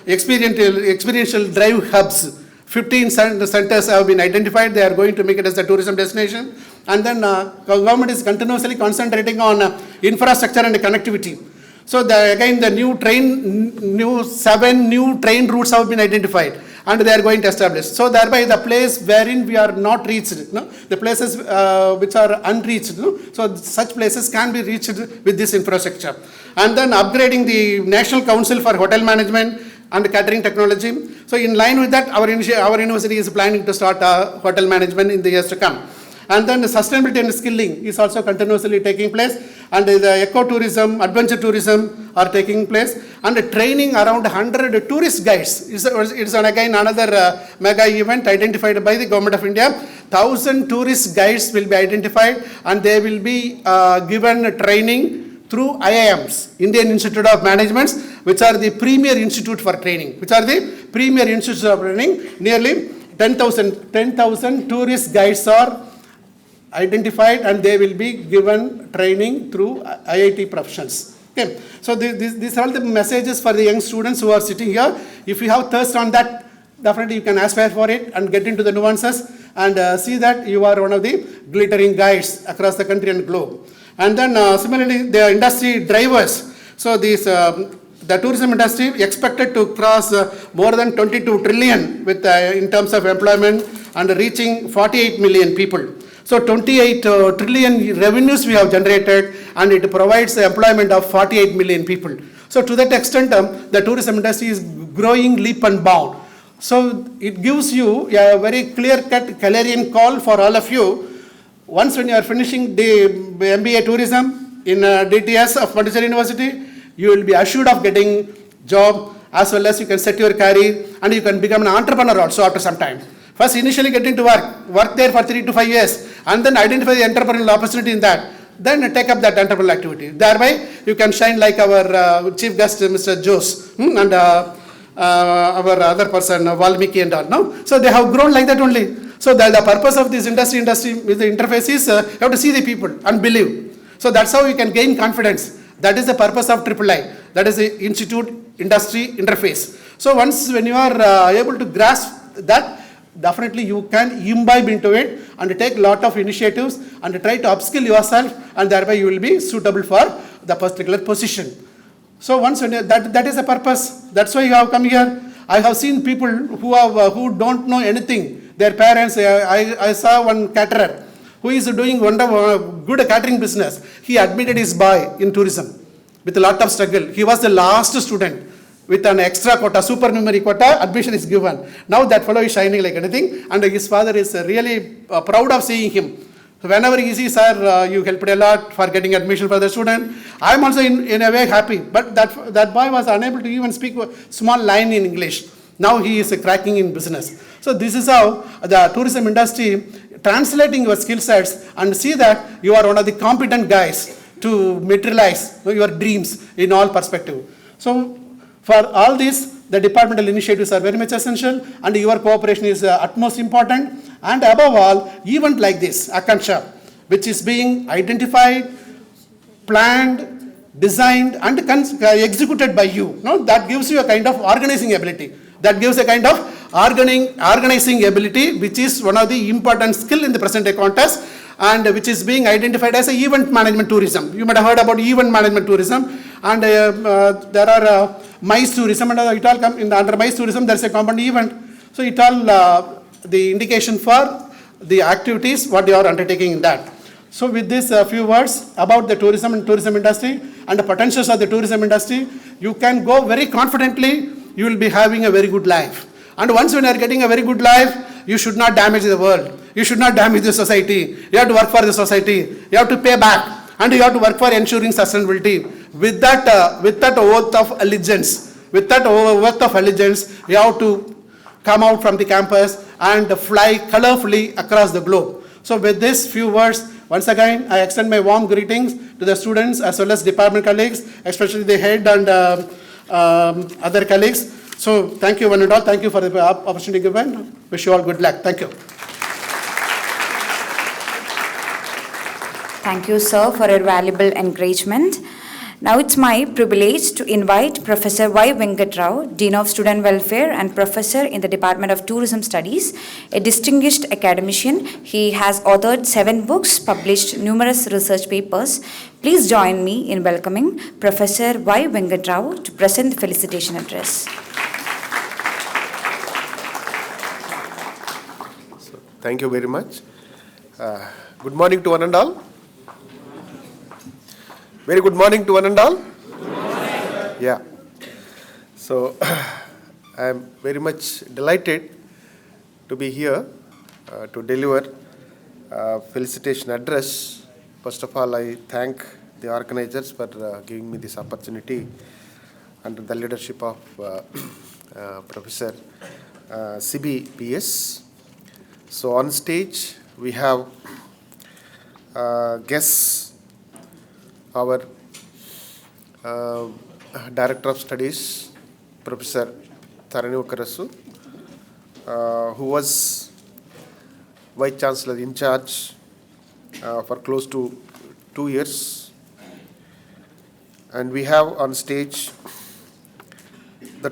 experiential drive hubs. 15 centers have been identified. They are going to make it as a tourism destination. And then government is continuously concentrating on infrastructure and connectivity. So again, the new 7 new train routes have been identified, and they are going to establish. So thereby the place wherein we are not reached, the places which are unreached, so such places can be reached with this infrastructure. And then upgrading the National Council for Hotel Management and Catering Technology. So in line with that, our university is planning to start hotel management in the years to come. And then the sustainability and skilling is also continuously taking place, and the ecotourism, adventure tourism are taking place, and the training around 100 tourist guides. It's again another mega event identified by the Government of India. 1,000 tourist guides will be identified, and they will be given training through IIMs, Indian Institute of Management, which are the premier institute for training, Nearly 10,000 tourist guides are identified, and they will be given training through IIT professionals. Okay, so these are all the messages for the young students who are sitting here. If you have thirst on that, definitely you can aspire for it and get into the nuances and see that you are one of the glittering guides across the country and globe. And then similarly, the industry drivers. So the tourism industry expected to cross more than 22 trillion with in terms of employment and reaching 48 million people. So 28 trillion revenues we have generated, and it provides employment of 48 million people. So to that extent, the tourism industry is growing leap and bound. So it gives you a very clear-cut clarion call for all of you. Once when you are finishing the MBA tourism in DTS of Pondicherry University, you will be assured of getting job, as well as you can set your career, and you can become an entrepreneur also after some time. First, initially get into work there for 3 to 5 years, and then identify the entrepreneurial opportunity in that. Then take up that entrepreneurial activity. Thereby, you can shine like our chief guest, Mr. Jose, and our other person, Valmiki and all. No? So they have grown like that only. So the purpose of this industry with the interface is you have to see the people and believe. So that's how you can gain confidence. That is the purpose of III. That is the Institute Industry Interface. So once when you are able to grasp that, definitely you can imbibe into it and take a lot of initiatives and try to upskill yourself, and thereby you will be suitable for the particular position. So once when that is the purpose. That's why you have come here. I have seen people who don't know anything. Their parents, I saw one caterer who is doing good catering business. He admitted his boy in tourism with a lot of struggle. He was the last student with an extra quota, supernumerary quota, admission is given. Now that fellow is shining like anything, and his father is really proud of seeing him. So whenever he sees, sir, you helped a lot for getting admission for the student. I am also in a way happy, but that boy was unable to even speak a small line in English. Now he is cracking in business. So this is how the tourism industry translating your skill sets and see that you are one of the competent guys to materialize your dreams in all perspective. So for all this, the departmental initiatives are very much essential, and your cooperation is utmost important. And above all, event like this, Akanksha, which is being identified, planned, designed, and executed by you. That gives you a kind of organizing ability. That gives a kind of organizing ability, which is one of the important skill in the present day context, and which is being identified as a event management tourism. You might have heard about event management tourism, and there are MICE tourism, and it all come under MICE tourism. There is a component event. So it all the indication for the activities what you are undertaking in that. So with this few words about the tourism and tourism industry and the potentials of the tourism industry, you can go very confidently. You will be having a very good life. And once when you are getting a very good life, you should not damage the world. You should not damage the society. You have to work for the society. You have to pay back, and you have to work for ensuring sustainability. With that oath of allegiance, you have to come out from the campus and fly colorfully across the globe. So with these few words, once again, I extend my warm greetings to the students as well as department colleagues, especially the head and other colleagues. So thank you one and all. Thank you for the opportunity given. Wish you all good luck. Thank you. Thank you, sir, for your valuable encouragement. Now it's my privilege to invite Professor Y. Venkatrao, Dean of Student Welfare and Professor in the Department of Tourism Studies, a distinguished academician. He has authored 7 books, published numerous research papers. Please join me in welcoming Professor Y. Venkatrao to present the felicitation address. Thank you very much. Good morning to one and all. Very good morning to one and all. Yeah. So I am very much delighted to be here to deliver a felicitation address. First of all, I thank the organizers for giving me this opportunity under the leadership of Professor CB PS. So on stage we have guests, our Director of Studies, Professor Tharani Karasu, who was Vice Chancellor in charge for close to 2 years. And we have on stage the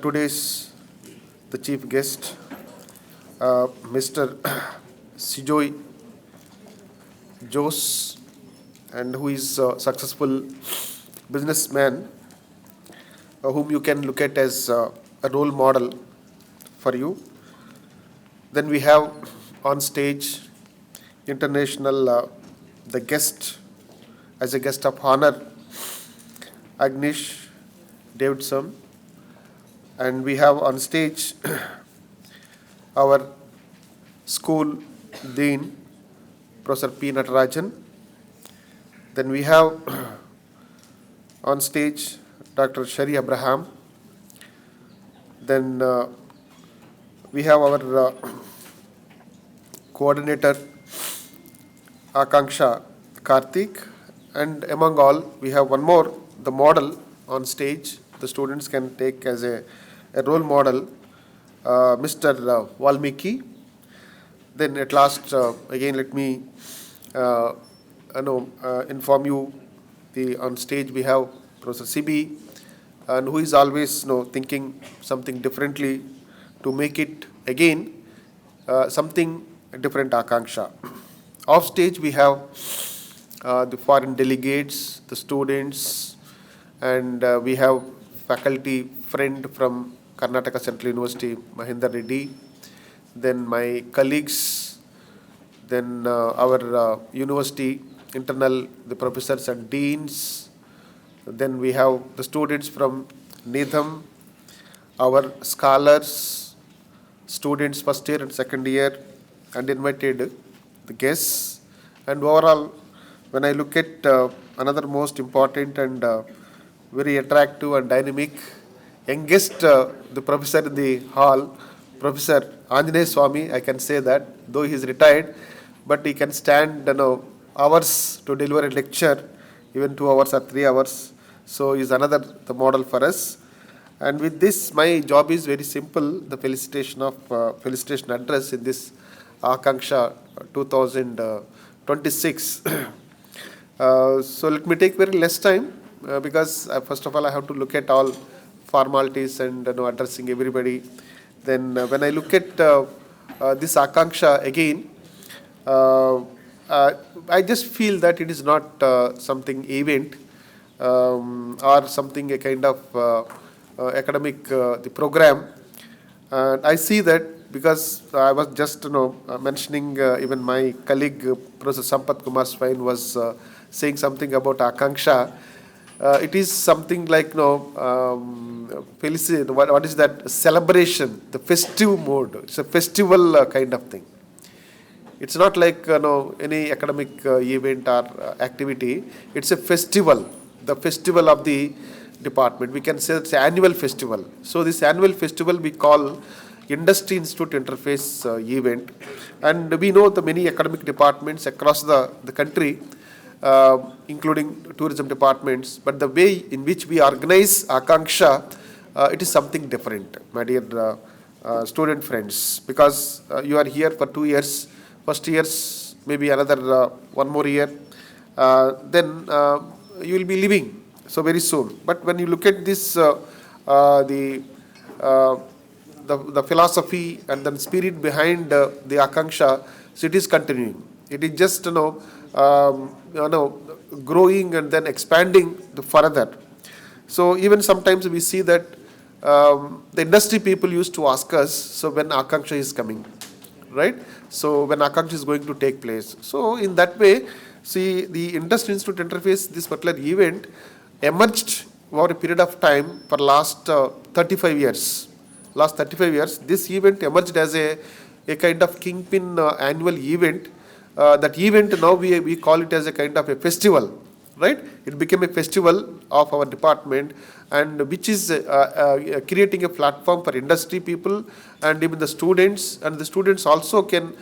chief guest, Mr. Sijoy Jose, and who is a successful businessman whom you can look at as a role model for you. Then we have on stage international the guest, as a guest of honor, Agnish Davidson, and we have on stage our school dean, Professor P. Natarajan. Then we have on stage Dr. Shari Abraham. Then we have our coordinator Akanksha Karthik, and among all we have one more, the model on stage. The students can take as a role model, Mr. Valmiki. Then at last, again, let me inform you, on stage we have Professor CB, and who is always thinking something differently to make it again something different Akanksha. Off stage we have the foreign delegates, the students, and we have faculty friend from Karnataka Central University, Mahendra Reddy. Then my colleagues, then our university internal, the professors and deans. Then we have the students from Nidham, our scholars, students first year and second year, and invited the guests. And overall, when I look at another most important and very attractive and dynamic youngest the professor in the hall, Professor Anjaneya Swami, I can say that, though he is retired, but he can stand hours to deliver a lecture, even 2 hours or 3 hours. So he is another the model for us. And with this, my job is very simple: the felicitation address in this Akanksha 2026. So let me take very less time because first of all I have to look at all formalities and addressing everybody. Then when I look at this Akanksha again, I just feel that it is not something event or something a kind of academic the program. I see that because I was just mentioning, even my colleague Professor Sampath Kumar Swain was saying something about Akanksha. It is something like what is that celebration, the festive mode. It's a festival kind of thing. It's not like any academic event or activity. It's a festival, the festival of the department. We can say it's an annual festival. So this annual festival we call Industry Institute Interface event, and we know the many academic departments across the country, including tourism departments, but the way in which we organize Akanksha, it is something different, my dear student friends, because you are here for 2 years, first years maybe another 1 more year, then you will be leaving. so very soon. But when you look at this, uh, the philosophy and the spirit behind the Akanksha, so it is continuing. It is just growing and then expanding further. So even sometimes we see that the industry people used to ask us, so when Akanksha is coming, right? So when Akanksha is going to take place. So in that way, see, the Industry Institute Interface, this particular event emerged over a period of time for last 35 years. Last 35 years, this event emerged as a kind of kingpin annual event. That event now we call it as a kind of a festival, right? It became a festival of our department, and which is creating a platform for industry people and even the students. And the students also can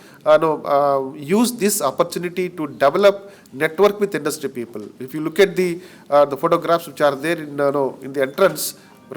use this opportunity to develop network with industry people. If you look at the photographs which are there in the entrance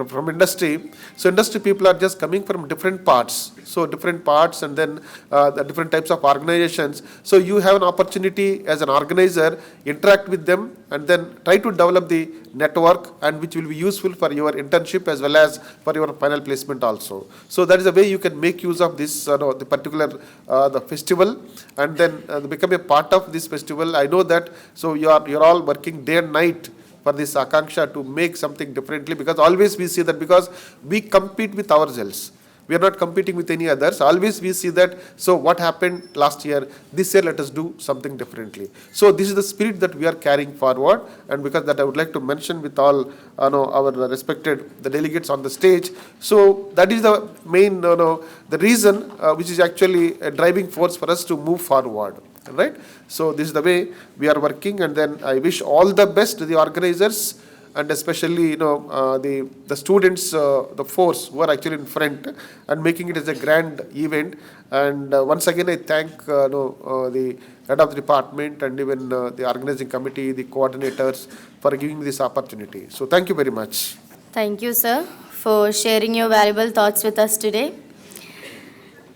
from industry, so industry people are just coming from different parts. So different parts, and then the different types of organizations. So you have an opportunity as an organizer, interact with them, and then try to develop the network, and which will be useful for your internship as well as for your final placement also. So that is the way you can make use of this the particular the festival, and then become a part of this festival. I know that. So you're all working day and night for this Akanksha to make something differently, because always we see that, because we compete with ourselves. We are not competing with any others. Always we see that, so what happened last year, this year let us do something differently. So this is the spirit that we are carrying forward, and because that I would like to mention with all our respected the delegates on the stage. So that is the main the reason which is actually a driving force for us to move forward. Right? So this is the way we are working, and then I wish all the best to the organizers, and especially the students, the force who are actually in front and making it as a grand event. And once again I thank the head of the department and even the organizing committee, the coordinators, for giving me this opportunity. So thank you very much. Thank you, sir, for sharing your valuable thoughts with us today.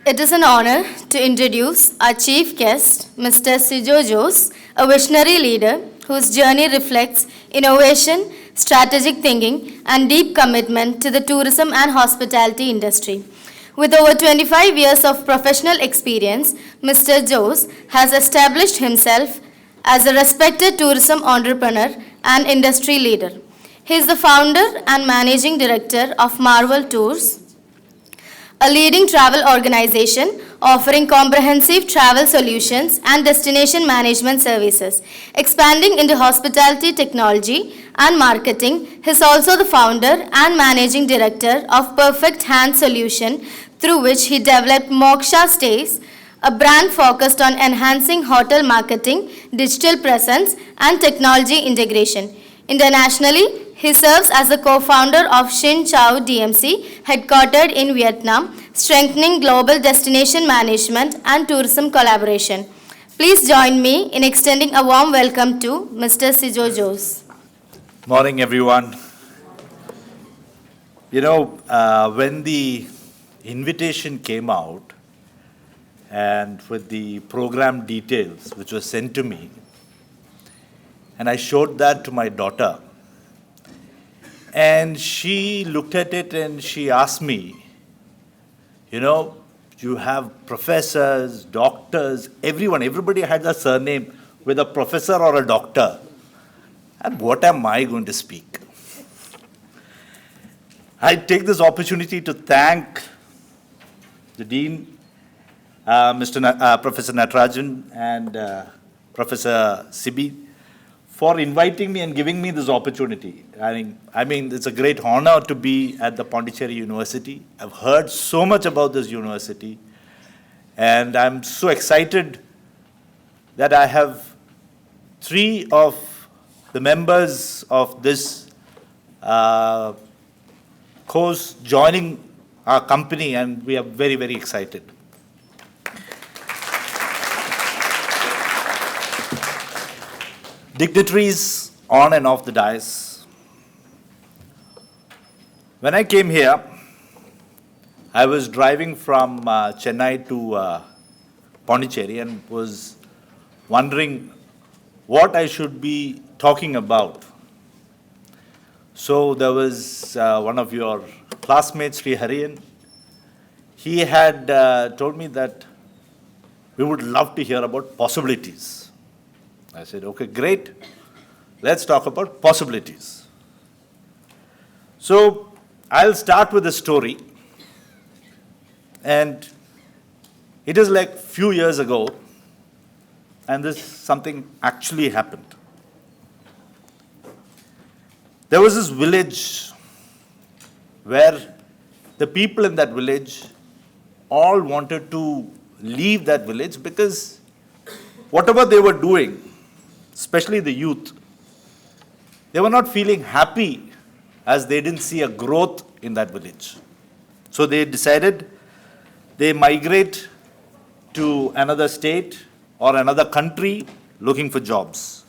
It is an honor to introduce our chief guest, Mr. Sijo Jose, a visionary leader whose journey reflects innovation, strategic thinking, and deep commitment to the tourism and hospitality industry. With over 25 years of professional experience, Mr. Jose has established himself as a respected tourism entrepreneur and industry leader. He is the founder and managing director of Marvel Tours, a leading travel organization offering comprehensive travel solutions and destination management services. Expanding into hospitality technology and marketing, he is also the founder and managing director of Perfect Hand Solution, through which he developed Moksha Stays, a brand focused on enhancing hotel marketing, digital presence, and technology integration. Internationally, he serves as the co-founder of Shin Chao DMC, headquartered in Vietnam, strengthening global destination management and tourism collaboration. Please join me in extending a warm welcome to Mr. Sijo Jose. Morning, everyone. When the invitation came out and with the program details which was sent to me, and I showed that to my daughter, and she looked at it and she asked me, you have professors, doctors, everybody had a surname with a professor or a doctor. And what am I going to speak? I take this opportunity to thank the Dean, Professor Natarajan and Professor Sibi, for inviting me and giving me this opportunity. I mean, it's a great honor to be at the Pondicherry University. I've heard so much about this university, and I'm so excited that I have 3 of the members of this course joining our company, and we are very, very excited. Dignitaries on and off the dais. When I came here, I was driving from Chennai to Pondicherry and was wondering what I should be talking about. So there was one of your classmates, Sri Harian. He had told me that we would love to hear about possibilities. I said, okay, great. Let's talk about possibilities. So I'll start with a story. And it is like few years ago, and this something actually happened. There was this village where the people in that village all wanted to leave that village because whatever they were doing, especially the youth, they were not feeling happy as they didn't see a growth in that village. So they decided they migrate to another state or another country looking for jobs.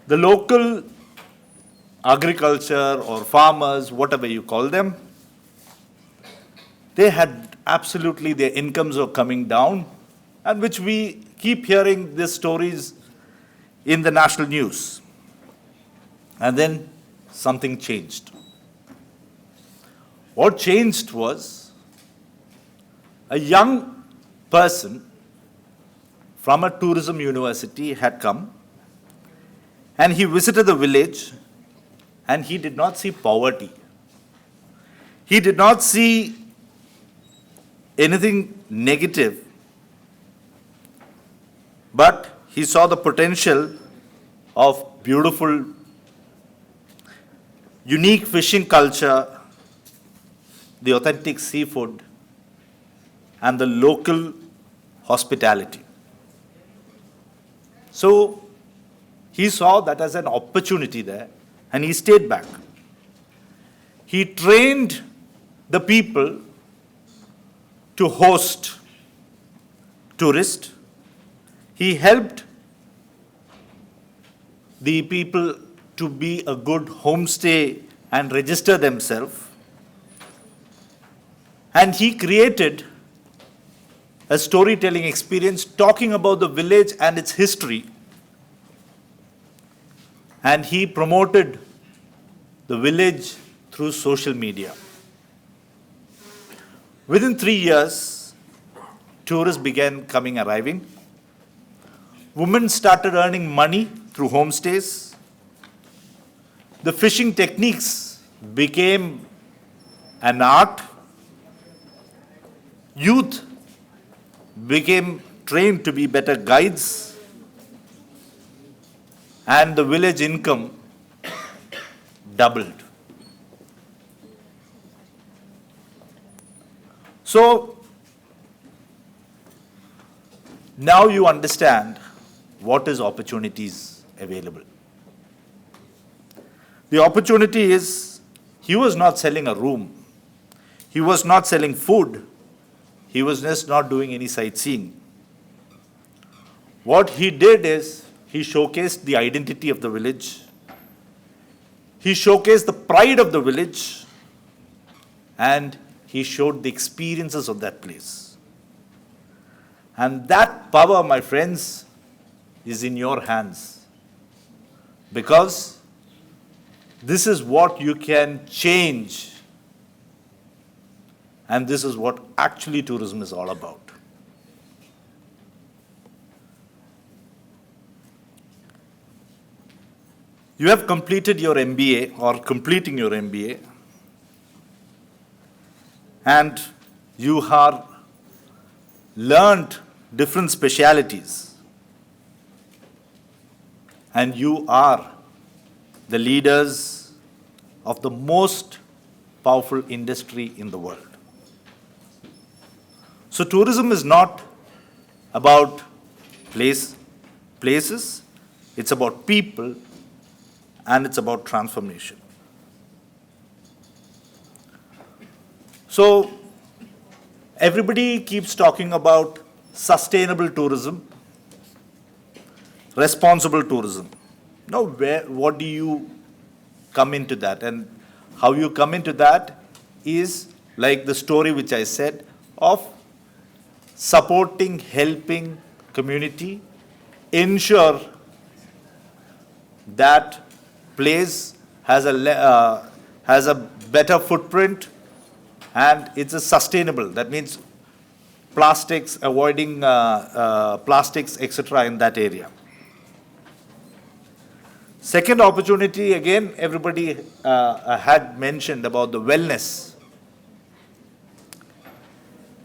The local agriculture or farmers, whatever you call them, they had absolutely, their incomes were coming down, and which we keep hearing these stories in the national news. And then something changed. What changed was a young person from a tourism university had come, and he visited the village, and he did not see poverty. He did not see anything negative, but he saw the potential of beautiful, unique fishing culture, the authentic seafood, and the local hospitality. So he saw that as an opportunity there, and he stayed back. He trained the people to host tourists. He helped the people to be a good homestay and register themselves. And he created a storytelling experience talking about the village and its history. And he promoted the village through social media. Within 3 years, tourists began arriving. Women started earning money through homestays. The fishing techniques became an art. Youth became trained to be better guides, and the village income doubled. So now you understand what is opportunities available. The opportunity is, he was not selling a room. He was not selling food. He was just not doing any sightseeing. What he did is, he showcased the identity of the village. He showcased the pride of the village. And he showed the experiences of that place. And that power, my friends, is in your hands. Because this is what you can change. And this is what actually tourism is all about. You have completed your MBA or completing your MBA, and you have learned different specialities, and you are the leaders of the most powerful industry in the world. So tourism is not about places, it's about people, and it's about transformation. So everybody keeps talking about sustainable tourism, responsible tourism. Now, what do you come into that? And how you come into that is like the story which I said of supporting, helping community, ensure that place has has a better footprint, and it's a sustainable. That means plastics, avoiding plastics, etc. in that area. Second opportunity, again, everybody had mentioned about the wellness.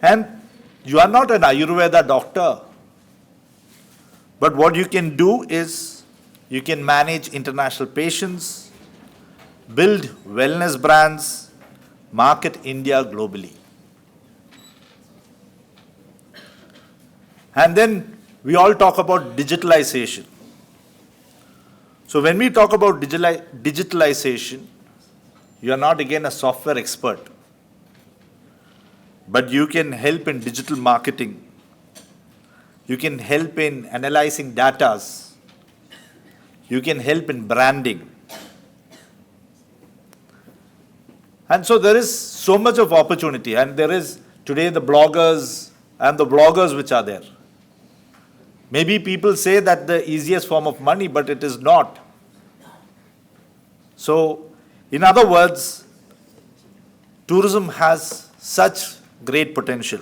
And you are not an Ayurveda doctor, but what you can do is you can manage international patients, build wellness brands, market India globally. And then we all talk about digitalization. So when we talk about digitalization, you are not again a software expert, but you can help in digital marketing. You can help in analyzing data. You can help in branding. And so there is so much of opportunity, and there is today the bloggers and the vloggers which are there. Maybe people say that the easiest form of money, but it is not. So, in other words, tourism has such great potential.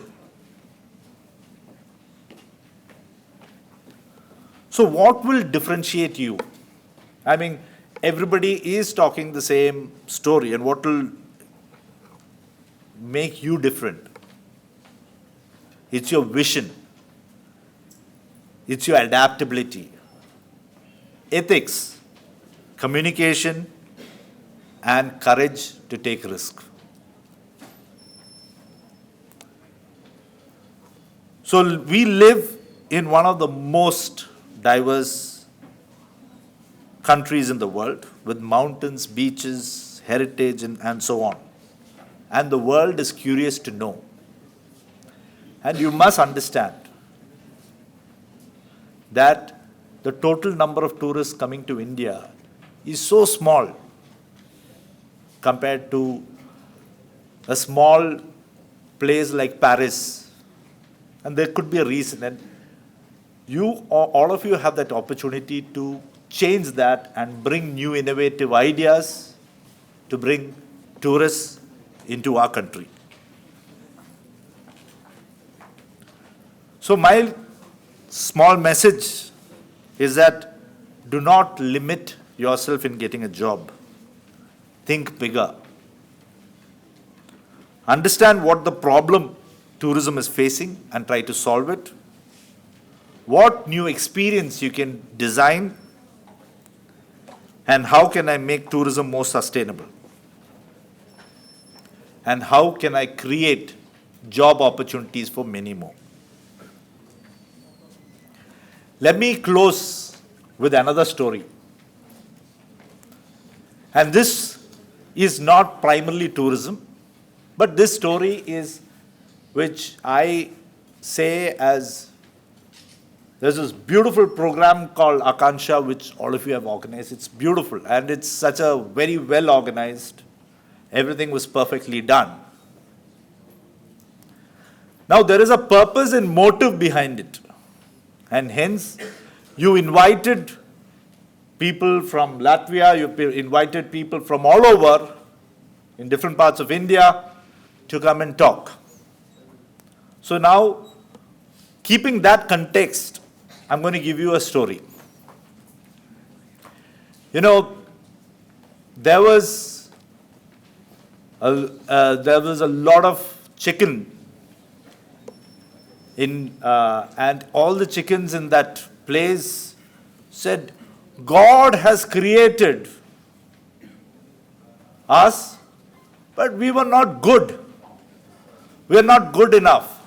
So, what will differentiate you? I mean, everybody is talking the same story, and what will make you different? It's your vision. It's your adaptability, ethics, communication, and courage to take risk. So we live in one of the most diverse countries in the world with mountains, beaches, heritage, and so on. And the world is curious to know. And you must understand that the total number of tourists coming to India is so small compared to a small place like Paris. And there could be a reason. And you, all of you, have that opportunity to change that and bring new innovative ideas to bring tourists into our country. So my small message is that do not limit yourself in getting a job. Think bigger. Understand what the problem tourism is facing and try to solve it. What new experience you can design, and how can I make tourism more sustainable? And how can I create job opportunities for many more? Let me close with another story. And this is not primarily tourism, but this story is which I say as there's this beautiful program called Akanksha, which all of you have organized. It's beautiful, and it's such a very well organized. Everything was perfectly done. Now there is a purpose and motive behind it. And hence, you invited people from Latvia, you invited people from all over in different parts of India to come and talk. So now, keeping that context, I'm going to give you a story. You know, there was a lot of chicken and all the chickens in that place said, God has created us, but we were not good. We are not good enough.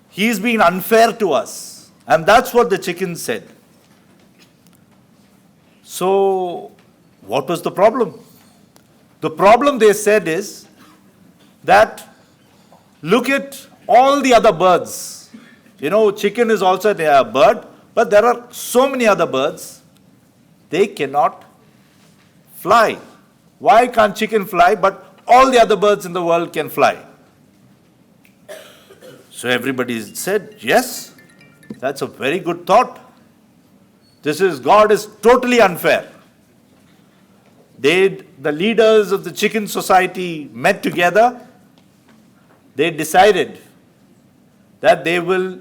He's been unfair to us. And that's what the chickens said. So, what was the problem? The problem, they said, is that look at all the other birds. You know, chicken is also a bird, but there are so many other birds. They cannot fly. Why can't chicken fly, but all the other birds in the world can fly? So everybody said, yes, that's a very good thought. God is totally unfair. the leaders of the chicken society met together. They decided that they will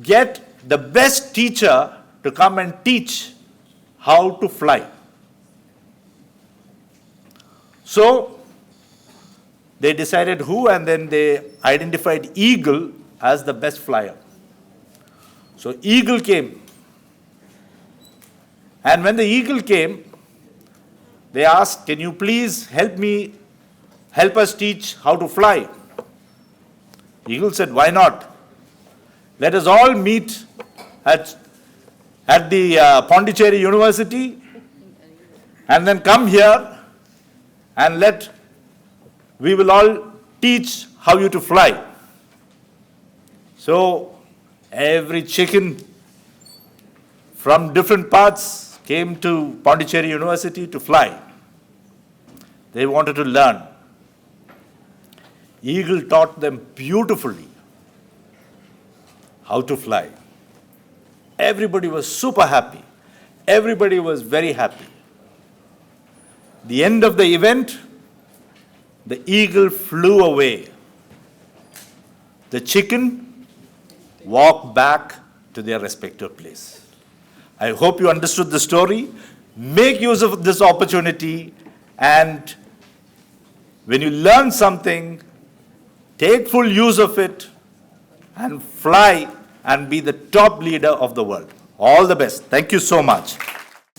get the best teacher to come and teach how to fly. So they decided who, and then they identified Eagle as the best flyer. So Eagle came. And when the Eagle came, they asked, can you please help us teach how to fly? Eagle said, why not? Let us all meet at the Pondicherry University and then come here and we will all teach how you to fly. So every chicken from different parts came to Pondicherry University to fly. They wanted to learn. Eagle taught them beautifully how to fly. Everybody was super happy. Everybody was very happy. The end of the event, the eagle flew away. The chicken walked back to their respective place. I hope you understood the story. Make use of this opportunity, and when you learn something, take full use of it and fly and be the top leader of the world. All the best. Thank you so much.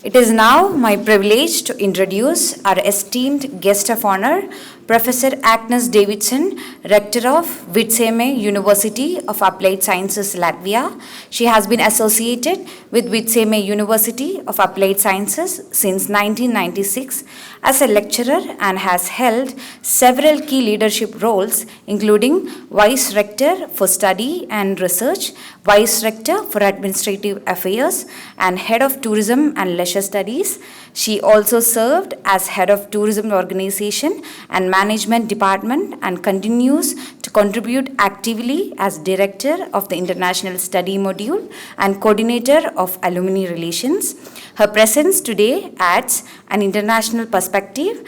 It is now my privilege to introduce our esteemed guest of honor, Professor Agnes Davidson, Rector of Vitseme University of Applied Sciences, Latvia. She has been associated with Vitseme University of Applied Sciences since 1996 as a lecturer and has held several key leadership roles, including Vice Rector for Study and Research, Vice Rector for Administrative Affairs, and Head of Tourism and Leisure Studies. She also served as Head of Tourism Organization and Management Department and continues to contribute actively as Director of the International Study Module and Coordinator of Alumni Relations. Her presence today adds an international perspective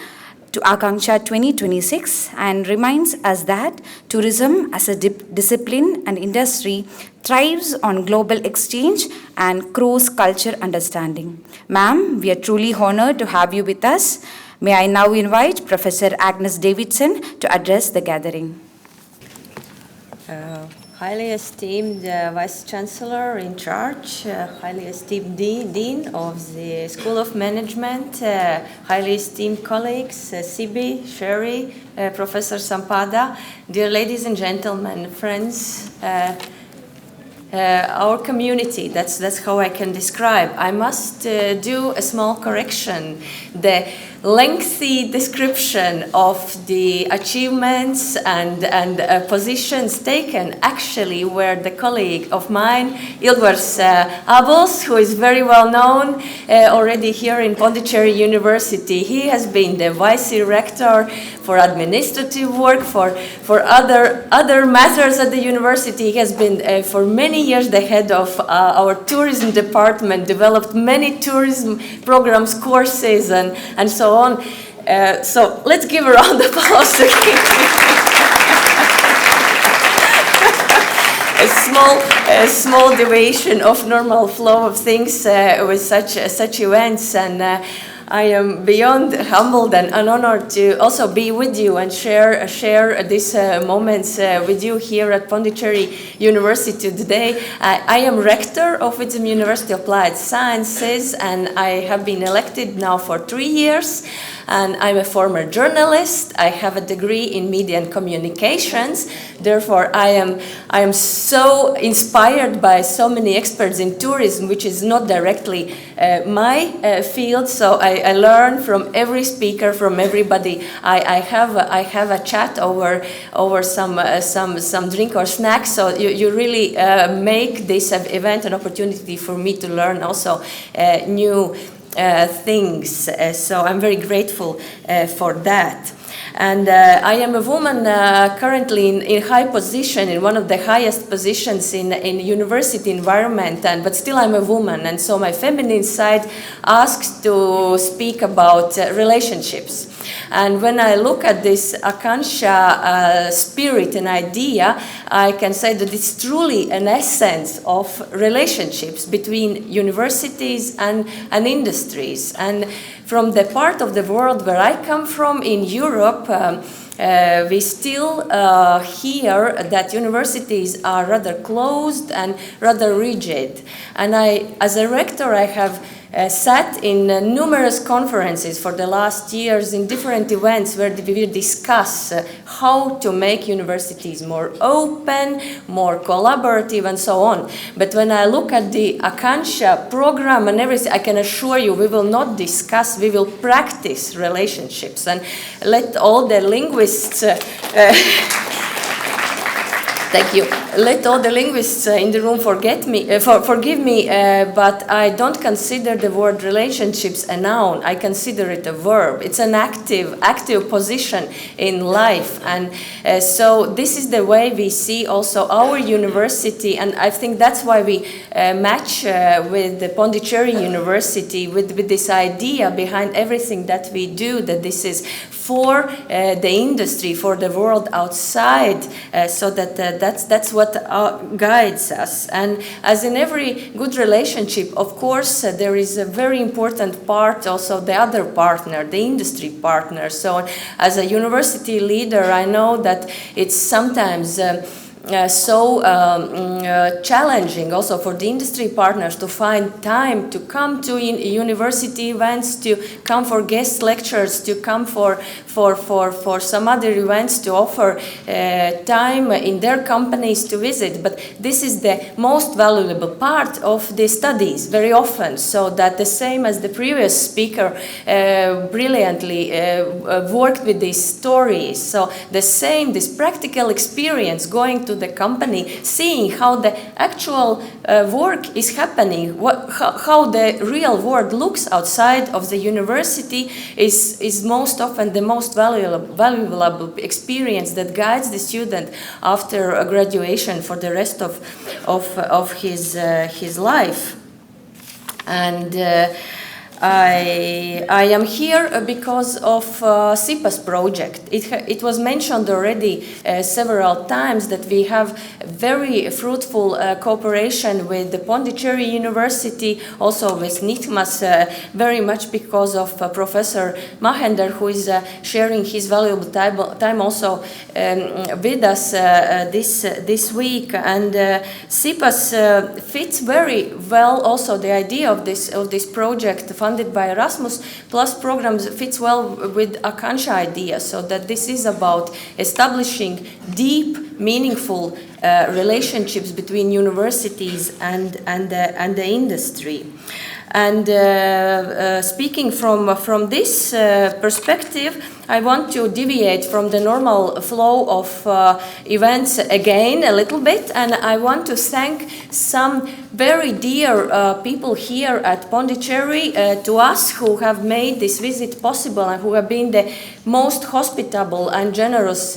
to Akanksha 2026 and reminds us that tourism as a discipline and industry thrives on global exchange and cross-culture understanding. Ma'am, we are truly honored to have you with us. May I now invite Professor Agnes Davidson to address the gathering. Highly esteemed Vice Chancellor in charge, highly esteemed Dean of the School of Management, highly esteemed colleagues, Sibi, Sherry, Professor Sampada, dear ladies and gentlemen, friends, our community, that's how I can describe. I must do a small correction. The lengthy description of the achievements and positions taken actually were the colleague of mine, Ilgvars Abels, who is very well known already here in Pondicherry University. He has been the Vice Rector for administrative work, for other matters at the university. He has been for many years the head of our tourism department, developed many tourism programs, courses, and so on. So let's give a round of applause to him. A small deviation of normal flow of things with such events, and I am beyond humbled and honored to also be with you and share these moments with you here at Pondicherry University today. I am rector of Vitseme University of Applied Sciences, and I have been elected now for 3 years. And I'm a former journalist. I have a degree in media and communications. Therefore, I am so inspired by so many experts in tourism, which is not directly my field. So I learn from every speaker, from everybody. I have a chat over some drink or snack. So you really make this event an opportunity for me to learn also new things. So I'm very grateful for that. And I am a woman currently in high position, in one of the highest positions in university environment, but still I'm a woman, and so my feminine side asks to speak about relationships. And when I look at this Akanksha spirit and idea, I can say that it's truly an essence of relationships between universities and industries. And from the part of the world where I come from, in Europe, we still hear that universities are rather closed and rather rigid. And as a rector, I have sat in numerous conferences for the last years in different events where we discuss how to make universities more open, more collaborative, and so on. But when I look at the Akanksha program and everything, I can assure you we will not discuss, we will practice relationships. And let all the linguists thank you. Let all the linguists in the room forgive me, but I don't consider the word relationships a noun. I consider it a verb. It's an active position in life. And so this is the way we see also our university, and I think that's why we match with the Pondicherry University with this idea behind everything that we do, that this is for the industry, for the world outside, so that that's what guides us. And as in every good relationship, of course, there is a very important part, also the other partner, the industry partner. So as a university leader, I know that it's sometimes challenging also for the industry partners to find time to come to university events, to come for guest lectures, to come for some other events, to offer time in their companies to visit. But this is the most valuable part of the studies very often, so that the same as the previous speaker brilliantly worked with these stories. So the same, this practical experience, going to the company, seeing how the actual work is happening, how the real world looks outside of the university is most often the most valuable experience that guides the student after graduation for the rest of his life. And I am here because of SIPA's project. It was mentioned already several times that we have very fruitful cooperation with the Pondicherry University, also with NITMAS, very much because of Professor Mahender, who is sharing his valuable time also with us this week. And SIPAS fits very well also the idea of this project funded by Erasmus Plus programs fits well with Akanksha idea, so that this is about establishing deep, meaningful relationships between universities and the industry. And speaking from this perspective, I want to deviate from the normal flow of events again a little bit, and I want to thank some very dear people here at Pondicherry to us, who have made this visit possible and who have been the most hospitable and generous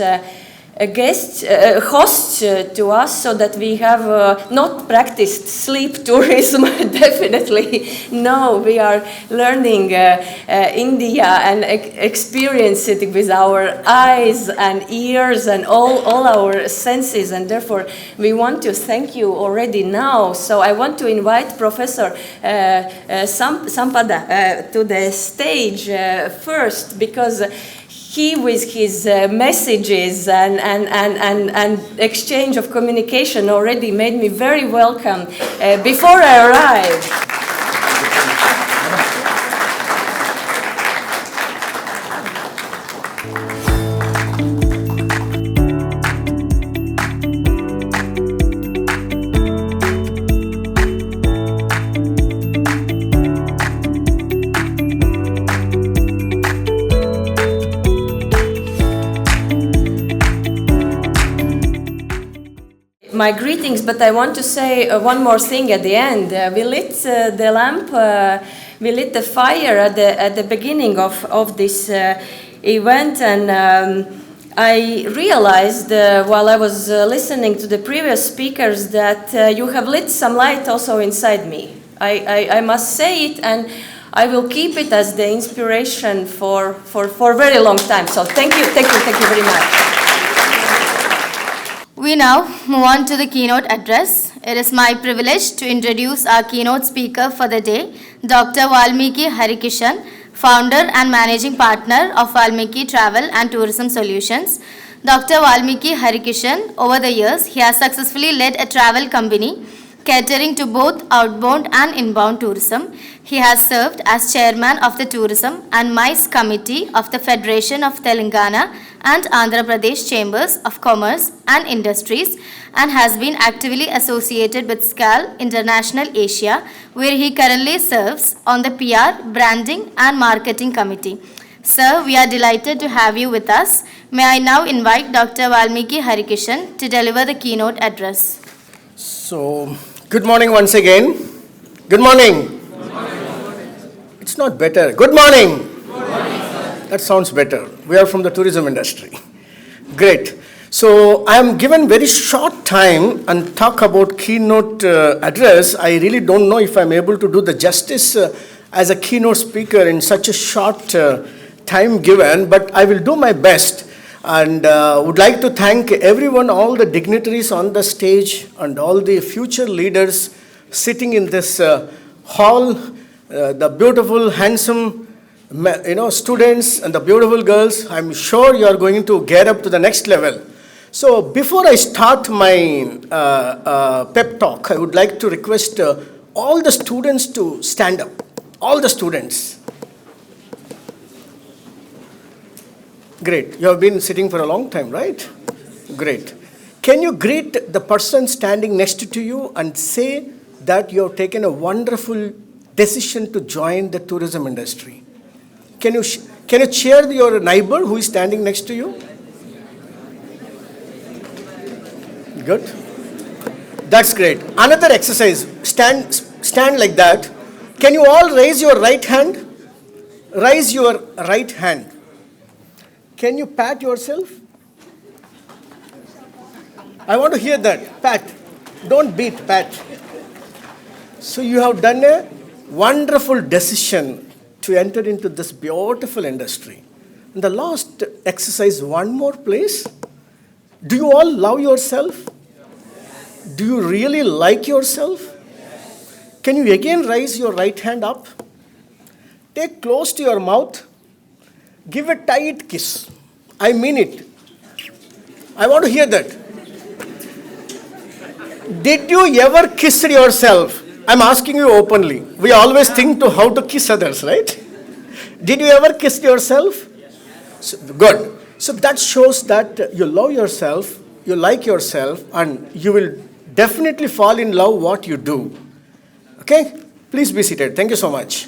hosts to us, so that we have not practiced sleep tourism. Definitely no, we are learning India and experience it with our eyes and ears and all our senses, and therefore we want to thank you already now. So I want to invite Professor Sampada to the stage first, because he, with his messages and exchange of communication, already made me very welcome before I arrived. My greetings, but I want to say one more thing at the end. We lit the lamp we lit the fire at the beginning of this event, and I realized while I was listening to the previous speakers that you have lit some light also inside me. I must say it, and I will keep it as the inspiration for a very long time. So thank you very much. We now move on to the keynote address. It is my privilege to introduce our keynote speaker for the day, Dr. Valmiki Harikishan, founder and managing partner of Valmiki Travel and Tourism Solutions. Dr. Valmiki Harikishan, over the years, he has successfully led a travel company catering to both outbound and inbound tourism. He has served as chairman of the Tourism and MICE Committee of the Federation of Telangana and Andhra Pradesh Chambers of Commerce and Industries, and has been actively associated with SCAL International Asia, where he currently serves on the PR, Branding and Marketing Committee. Sir, we are delighted to have you with us. May I now invite Dr. Valmiki Harikishan to deliver the keynote address. So, good morning once again. Good morning. It's not better. Good morning. That sounds better. We are from the tourism industry. Great. So I am given very short time and talk about keynote address. I really don't know if I'm able to do the justice as a keynote speaker in such a short time given, but I will do my best. And would like to thank everyone, all the dignitaries on the stage and all the future leaders sitting in this hall, the beautiful, handsome, students and the beautiful girls. I'm sure you are going to get up to the next level. So before I start my pep talk, I would like to request all the students to stand up. All the students. Great. You have been sitting for a long time, right? Great. Can you greet the person standing next to you and say that you have taken a wonderful decision to join the tourism industry? Can you cheer your neighbor who is standing next to you? Good. That's great. Another exercise. Stand like that. Can you all raise your right hand? Raise your right hand. Can you pat yourself? I want to hear that. Pat. Don't beat, pat. So you have done a wonderful decision to enter into this beautiful industry. In the last exercise, one more place. Do you all love yourself? Do you really like yourself? Can you again raise your right hand up? Take close to your mouth. Give a tight kiss. I mean it. I want to hear that. Did you ever kiss yourself? I'm asking you openly. We always think to how to kiss others, right? Did you ever kiss yourself? So, good. So that shows that you love yourself, you like yourself, and you will definitely fall in love what you do. Okay? Please be seated. Thank you so much.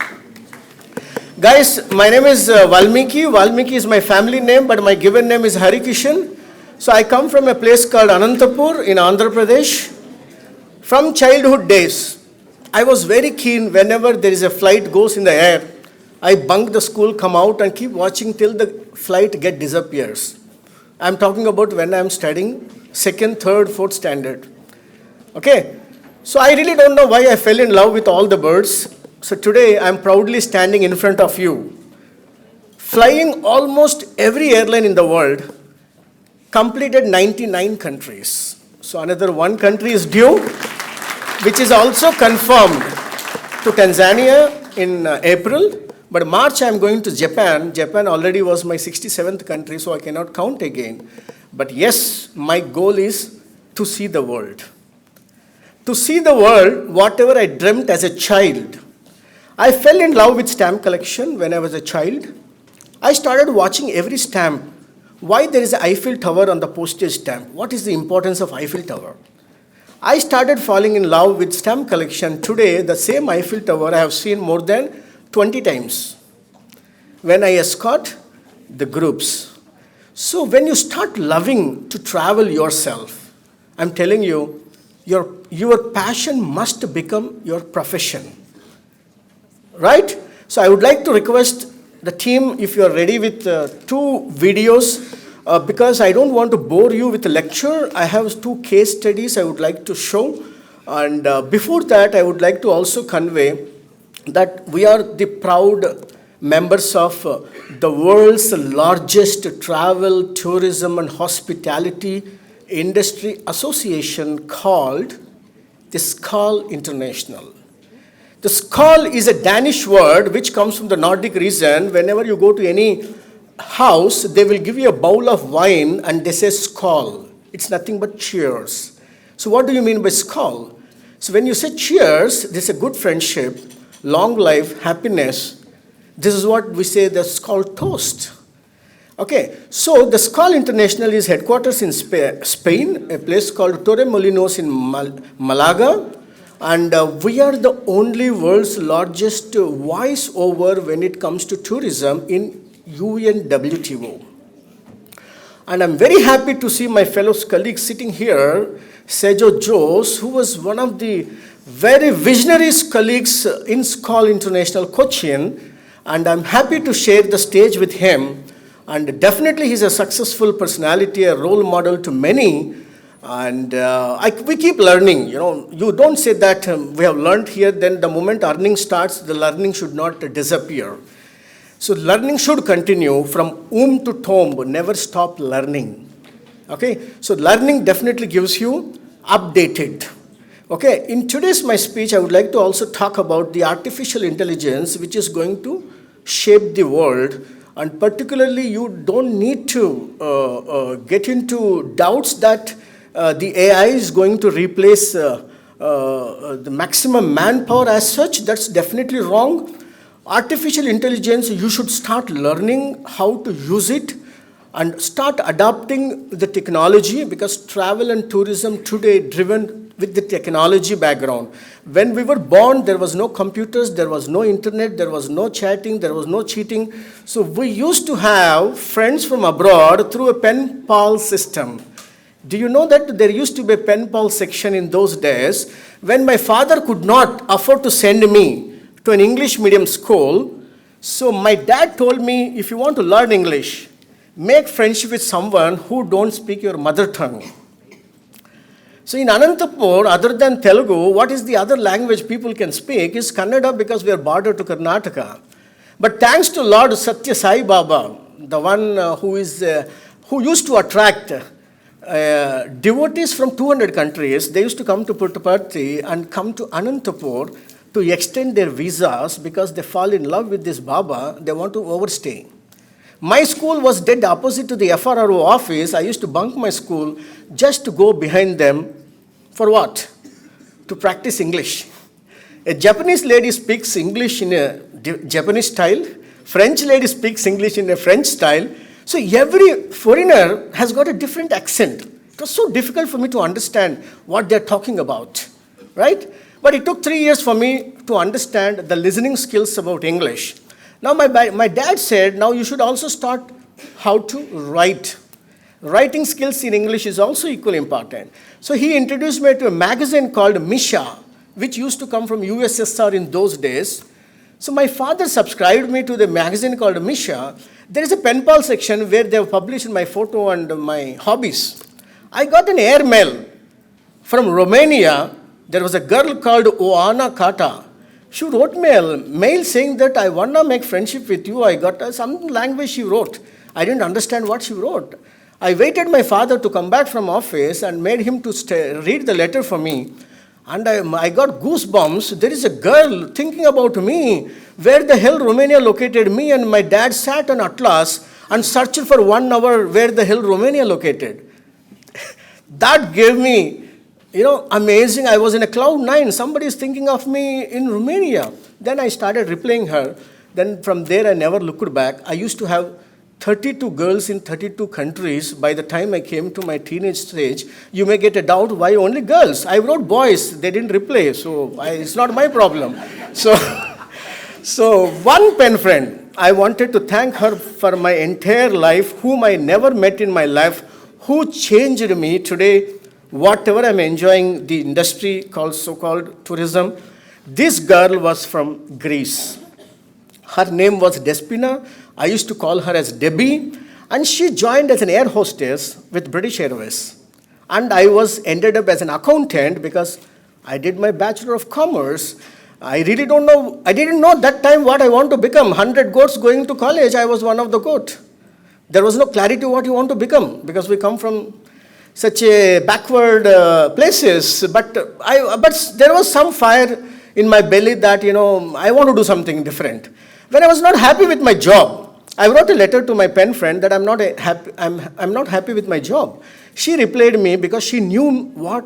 Guys, my name is Valmiki. Valmiki is my family name, but my given name is Harikishan. So I come from a place called Anantapur in Andhra Pradesh. From childhood days, I was very keen whenever there is a flight goes in the air, I bunk the school, come out and keep watching till the flight disappears. I'm talking about when I'm studying 2nd, 3rd, 4th standard. Okay? So I really don't know why I fell in love with all the birds. So today I'm proudly standing in front of you, flying almost every airline in the world, completed 99 countries. So another one country is due, which is also confirmed to Tanzania in April. But March I'm going to Japan. Japan already was my 67th country, so I cannot count again. But yes, my goal is to see the world. To see the world, whatever I dreamt as a child. I fell in love with stamp collection when I was a child. I started watching every stamp. Why there is an Eiffel Tower on the postage stamp? What is the importance of Eiffel Tower? I started falling in love with stamp collection. Today, the same Eiffel Tower I have seen more than 20 times when I escort the groups. So when you start loving to travel yourself, I'm telling you, your passion must become your profession. Right? So I would like to request the team if you are ready with 2 videos, because I don't want to bore you with a lecture. I have 2 case studies I would like to show. And before that, I would like to also convey that we are the proud members of the world's largest travel, tourism, and hospitality industry association called the SKAL International. The SKAL is a Danish word which comes from the Nordic region. Whenever you go to any house, they will give you a bowl of wine and they say SKAL. It's nothing but cheers. So what do you mean by SKAL? So when you say cheers, this is a good friendship, long life, happiness. This is what we say that's called toast. Okay, so the SKAL International is headquarters in Spain, a place called Torremolinos in Malaga. And we are the only world's largest voice-over when it comes to tourism in UNWTO. And I'm very happy to see my fellow colleagues sitting here, Sejo Jose, who was one of the very visionary colleagues in SKAL International Cochin, and I'm happy to share the stage with him. And definitely he's a successful personality, a role model to many. And we keep learning, you don't say that we have learned here, then the moment earning starts, the learning should not disappear. So learning should continue from womb to tomb, never stop learning. Okay, so learning definitely gives you updated. Okay, in today's my speech, I would like to also talk about the artificial intelligence which is going to shape the world. And particularly, you don't need to get into doubts that the AI is going to replace the maximum manpower as such. That's definitely wrong. Artificial intelligence, you should start learning how to use it and start adopting the technology, because travel and tourism today driven with the technology background. When we were born, there was no computers, there was no internet, there was no chatting, there was no cheating. So we used to have friends from abroad through a pen pal system. Do you know that there used to be a pen pal section in those days? When my father could not afford to send me to an English medium school, so my dad told me, if you want to learn English, make friendship with someone who don't speak your mother tongue. So in Anantapur, other than Telugu, what is the other language people can speak is Kannada, because we are border to Karnataka. But thanks to Lord Satya Sai Baba, the one who used to attract devotees from 200 countries, they used to come to Puttaparthi and come to Anantapur to extend their visas because they fall in love with this Baba, they want to overstay. My school was dead opposite to the FRRO office. I used to bunk my school just to go behind them. For what? To practice English. A Japanese lady speaks English in a Japanese style. French lady speaks English in a French style. So every foreigner has got a different accent. It was so difficult for me to understand what they're talking about, right? But it took 3 years for me to understand the listening skills about English. Now my dad said, now you should also start how to write. Writing skills in English is also equally important. So he introduced me to a magazine called Misha, which used to come from USSR in those days. So my father subscribed me to the magazine called Misha. There is a pen pal section where they have published my photo and my hobbies. I got an air mail from Romania. There was a girl called Oana Kata. She wrote me a mail saying that I want to make friendship with you. I got some language she wrote. I didn't understand what she wrote. I waited my father to come back from office and made him to read the letter for me. And I got goosebumps. There is a girl thinking about me. Where the hell Romania located me? And my dad sat on Atlas and searched for 1 hour where the hell Romania located. That gave me, amazing. I was in a cloud 9. Somebody is thinking of me in Romania. Then I started replying her. Then from there I never looked back. I used to have 32 girls in 32 countries. By the time I came to my teenage stage, you may get a doubt, why only girls? I wrote boys, they didn't reply, so it's not my problem. So one pen friend, I wanted to thank her for my entire life, whom I never met in my life, who changed me today, whatever I'm enjoying, the industry called so-called tourism. This girl was from Greece. Her name was Despina. I used to call her as Debbie. And she joined as an air hostess with British Airways. And I ended up as an accountant because I did my Bachelor of Commerce. I really don't know, I didn't know that time what I want to become. 100 goats going to college, I was one of the goat. There was no clarity what you want to become because we come from such a backward places. But there was some fire in my belly that, I want to do something different. When I was not happy with my job, I wrote a letter to my pen friend that I'm not happy with my job. She replied me because she knew where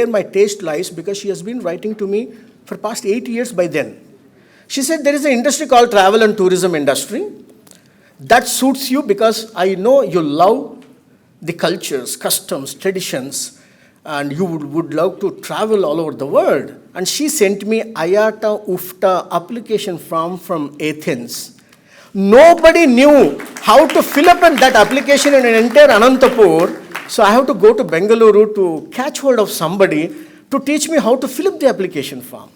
my taste lies, because she has been writing to me for past 8 years by then. She said, there is an industry called travel and tourism industry. That suits you because I know you love the cultures, customs, traditions, and you would love to travel all over the world. And she sent me IATA UFTA application form from Athens. Nobody knew how to fill up that application in an entire Anantapur. So I have to go to Bengaluru to catch hold of somebody to teach me how to fill up the application form.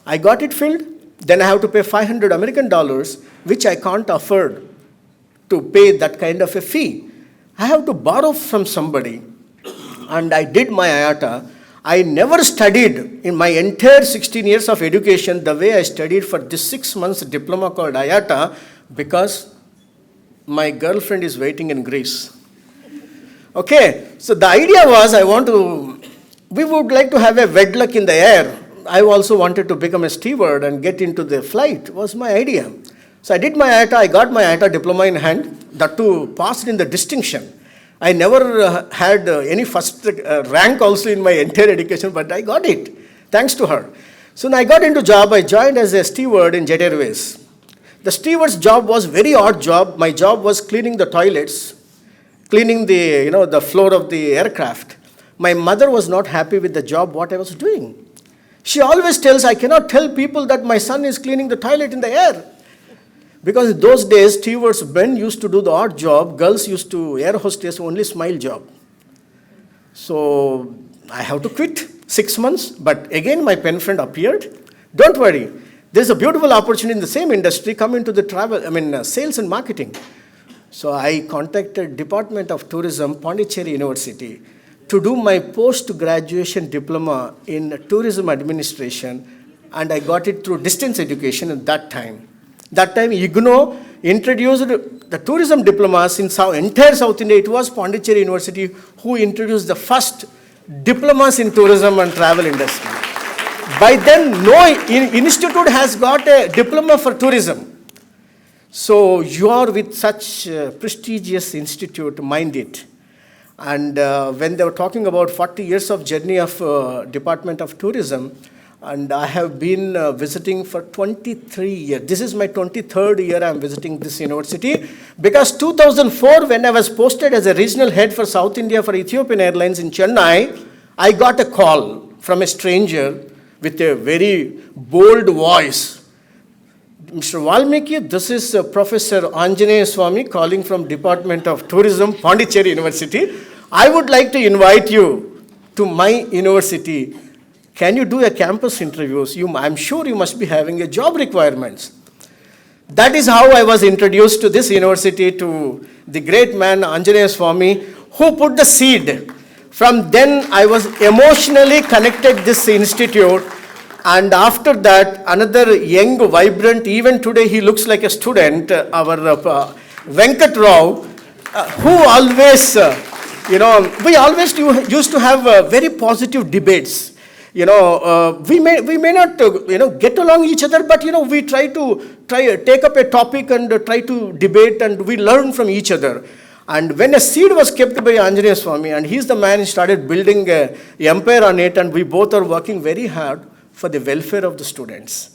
I got it filled. Then I have to pay $500 American, which I can't afford to pay that kind of a fee. I have to borrow from somebody. And I did my IATA. I never studied in my entire 16 years of education the way I studied for this 6 months diploma called IATA, because my girlfriend is waiting in Greece. Okay, so the idea was we would like to have a wedlock in the air. I also wanted to become a steward and get into the flight, was my idea. So I did my IATA, I got my IATA diploma in hand, that too passed in the distinction. I never had any first rank also in my entire education, but I got it, thanks to her. So when I got into job, I joined as a steward in Jet Airways. The steward's job was very odd job. My job was cleaning the toilets, cleaning the floor of the aircraft. My mother was not happy with the job, what I was doing. She always tells, I cannot tell people that my son is cleaning the toilet in the air. Because in those days, stewards, men used to do the odd job, girls used to air hostess only smile job. So I have to quit 6 months, but again my pen friend appeared. Don't worry, there's a beautiful opportunity in the same industry, come into the sales and marketing. So I contacted Department of Tourism, Pondicherry University, to do my post-graduation diploma in tourism administration, and I got it through distance education at that time. That time, IGNO introduced the tourism diplomas in entire South India. It was Pondicherry University who introduced the first diplomas in tourism and travel industry. By then, no institute has got a diploma for tourism. So you are with such prestigious institute, mind it. And when they were talking about 40 years of journey of Department of Tourism, and I have been visiting for 23 years. This is my 23rd year I am visiting this university. Because 2004, when I was posted as a regional head for South India for Ethiopian Airlines in Chennai, I got a call from a stranger with a very bold voice. Mr. Valmiki, this is Professor Anjaneya Swami calling from Department of Tourism, Pondicherry University. I would like to invite you to my university. Can you do a campus interviews? I'm sure you must be having a job requirements. That is how I was introduced to this university, to the great man Anjaneya Swami, who put the seed. From then I was emotionally connected this institute, and after that another young, vibrant, even today he looks like a student, our Venkat Rao, who always, we always used to have very positive debates. We may not, get along each other, but, we try to take up a topic and try to debate, and we learn from each other. And when a seed was kept by Anjaneya Swami, and he's the man who started building an empire on it, and we both are working very hard for the welfare of the students.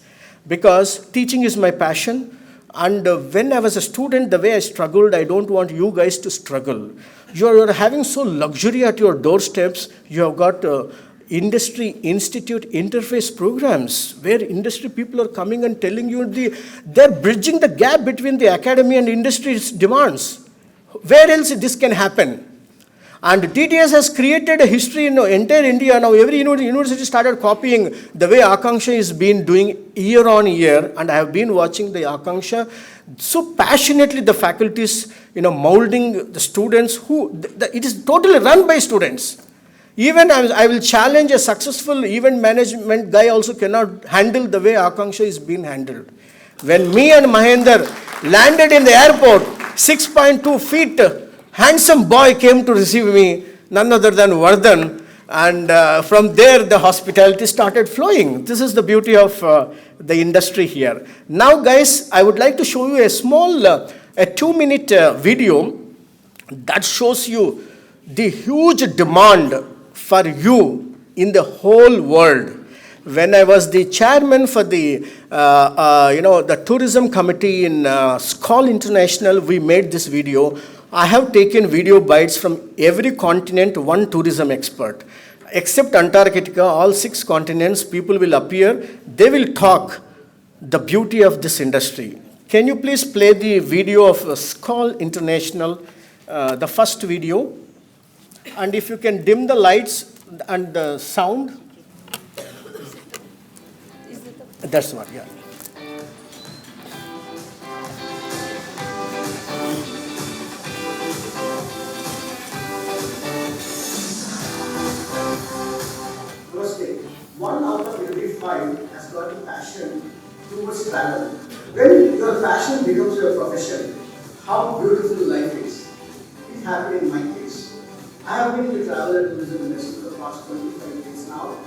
Because teaching is my passion, and when I was a student, the way I struggled, I don't want you guys to struggle. You're having so luxury at your doorsteps. You have got industry institute interface programs where industry people are coming and telling you they're bridging the gap between the academy and industry's demands. Where else this can happen? And TTS has created a history in entire India. Now every university started copying the way Akanksha is been doing year on year. And I have been watching the Akanksha so passionately, the faculties, molding the students it is totally run by students. Even I will challenge a successful event management guy also cannot handle the way Akanksha is being handled. When me and Mahendra landed in the airport, 6.2 feet, handsome boy came to receive me, none other than Vardhan. And from there, the hospitality started flowing. This is the beauty of the industry here. Now, guys, I would like to show you a small, a 2-minute video that shows you the huge demand for you in the whole world. When I was the chairman for the, the tourism committee in SCOL International, we made this video. I have taken video bites from every continent, one tourism expert. Except Antarctica, all 6 continents, people will appear. They will talk the beauty of this industry. Can you please play the video of SCOL International, the first video? And if you can dim the lights and the sound. That's one, yeah. One out of every 5 has got a passion towards travel. When your passion becomes your profession, how beautiful life is. It happened in my case. I have been in the travel and tourism industry for the past 25 years now.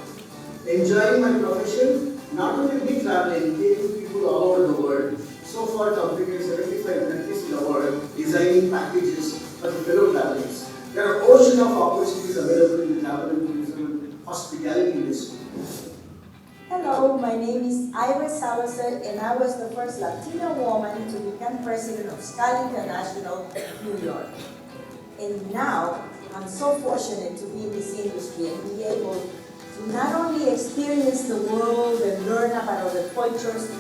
Enjoying my profession, not only me traveling, taking people all over the world. So far completed 75 countries in the world, designing packages for the fellow travelers. There are ocean of opportunities available in the travel and tourism and hospitality industry. Hello, my name is Iris Salazar, and I was the first Latina woman to become president of SCOL International, New York. And now, I'm so fortunate to be in this industry and be able to not only experience the world and learn about other cultures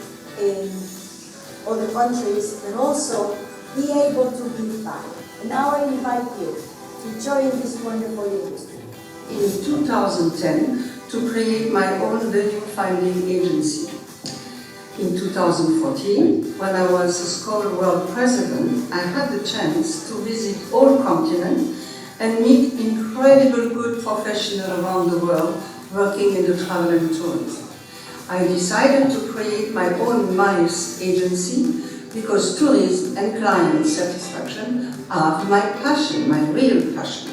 in other countries, but also be able to give back. And now I invite you to join this wonderful industry. In 2010, to create my own value-finding agency. In 2014, when I was SCOL World President, I had the chance to visit all continents and meet incredible good professionals around the world working in the travel and tourism. I decided to create my own MICE agency because tourism and client satisfaction are my passion, my real passion.